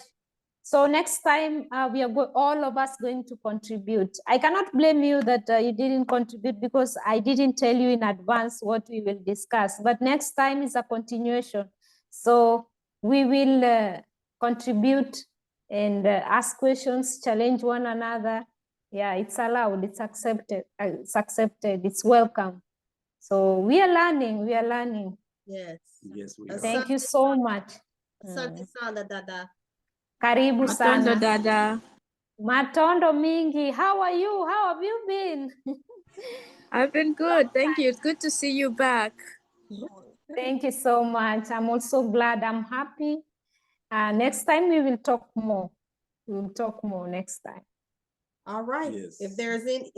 Speaker 4: So next time we are all of us going to contribute. I cannot blame you that you didn't contribute because I didn't tell you in advance what we will discuss. But next time is a continuation. So we will contribute and ask questions, challenge one another. Yeah, it's allowed, it's accepted, it's welcome. So we are learning,
Speaker 5: Yes.
Speaker 8: Yes, we
Speaker 4: Thank you so much.
Speaker 5: Asante sana, Dada.
Speaker 4: Karibu sana.
Speaker 6: Matondo Dada.
Speaker 4: Matondo mingi, how are you? How have you been?
Speaker 6: I've been good, thank you. It's good to see you back.
Speaker 4: Thank you so much. I'm also glad, I'm happy. Next time we will talk more. We will talk more next time.
Speaker 5: All right.
Speaker 8: Yes.
Speaker 5: If there's any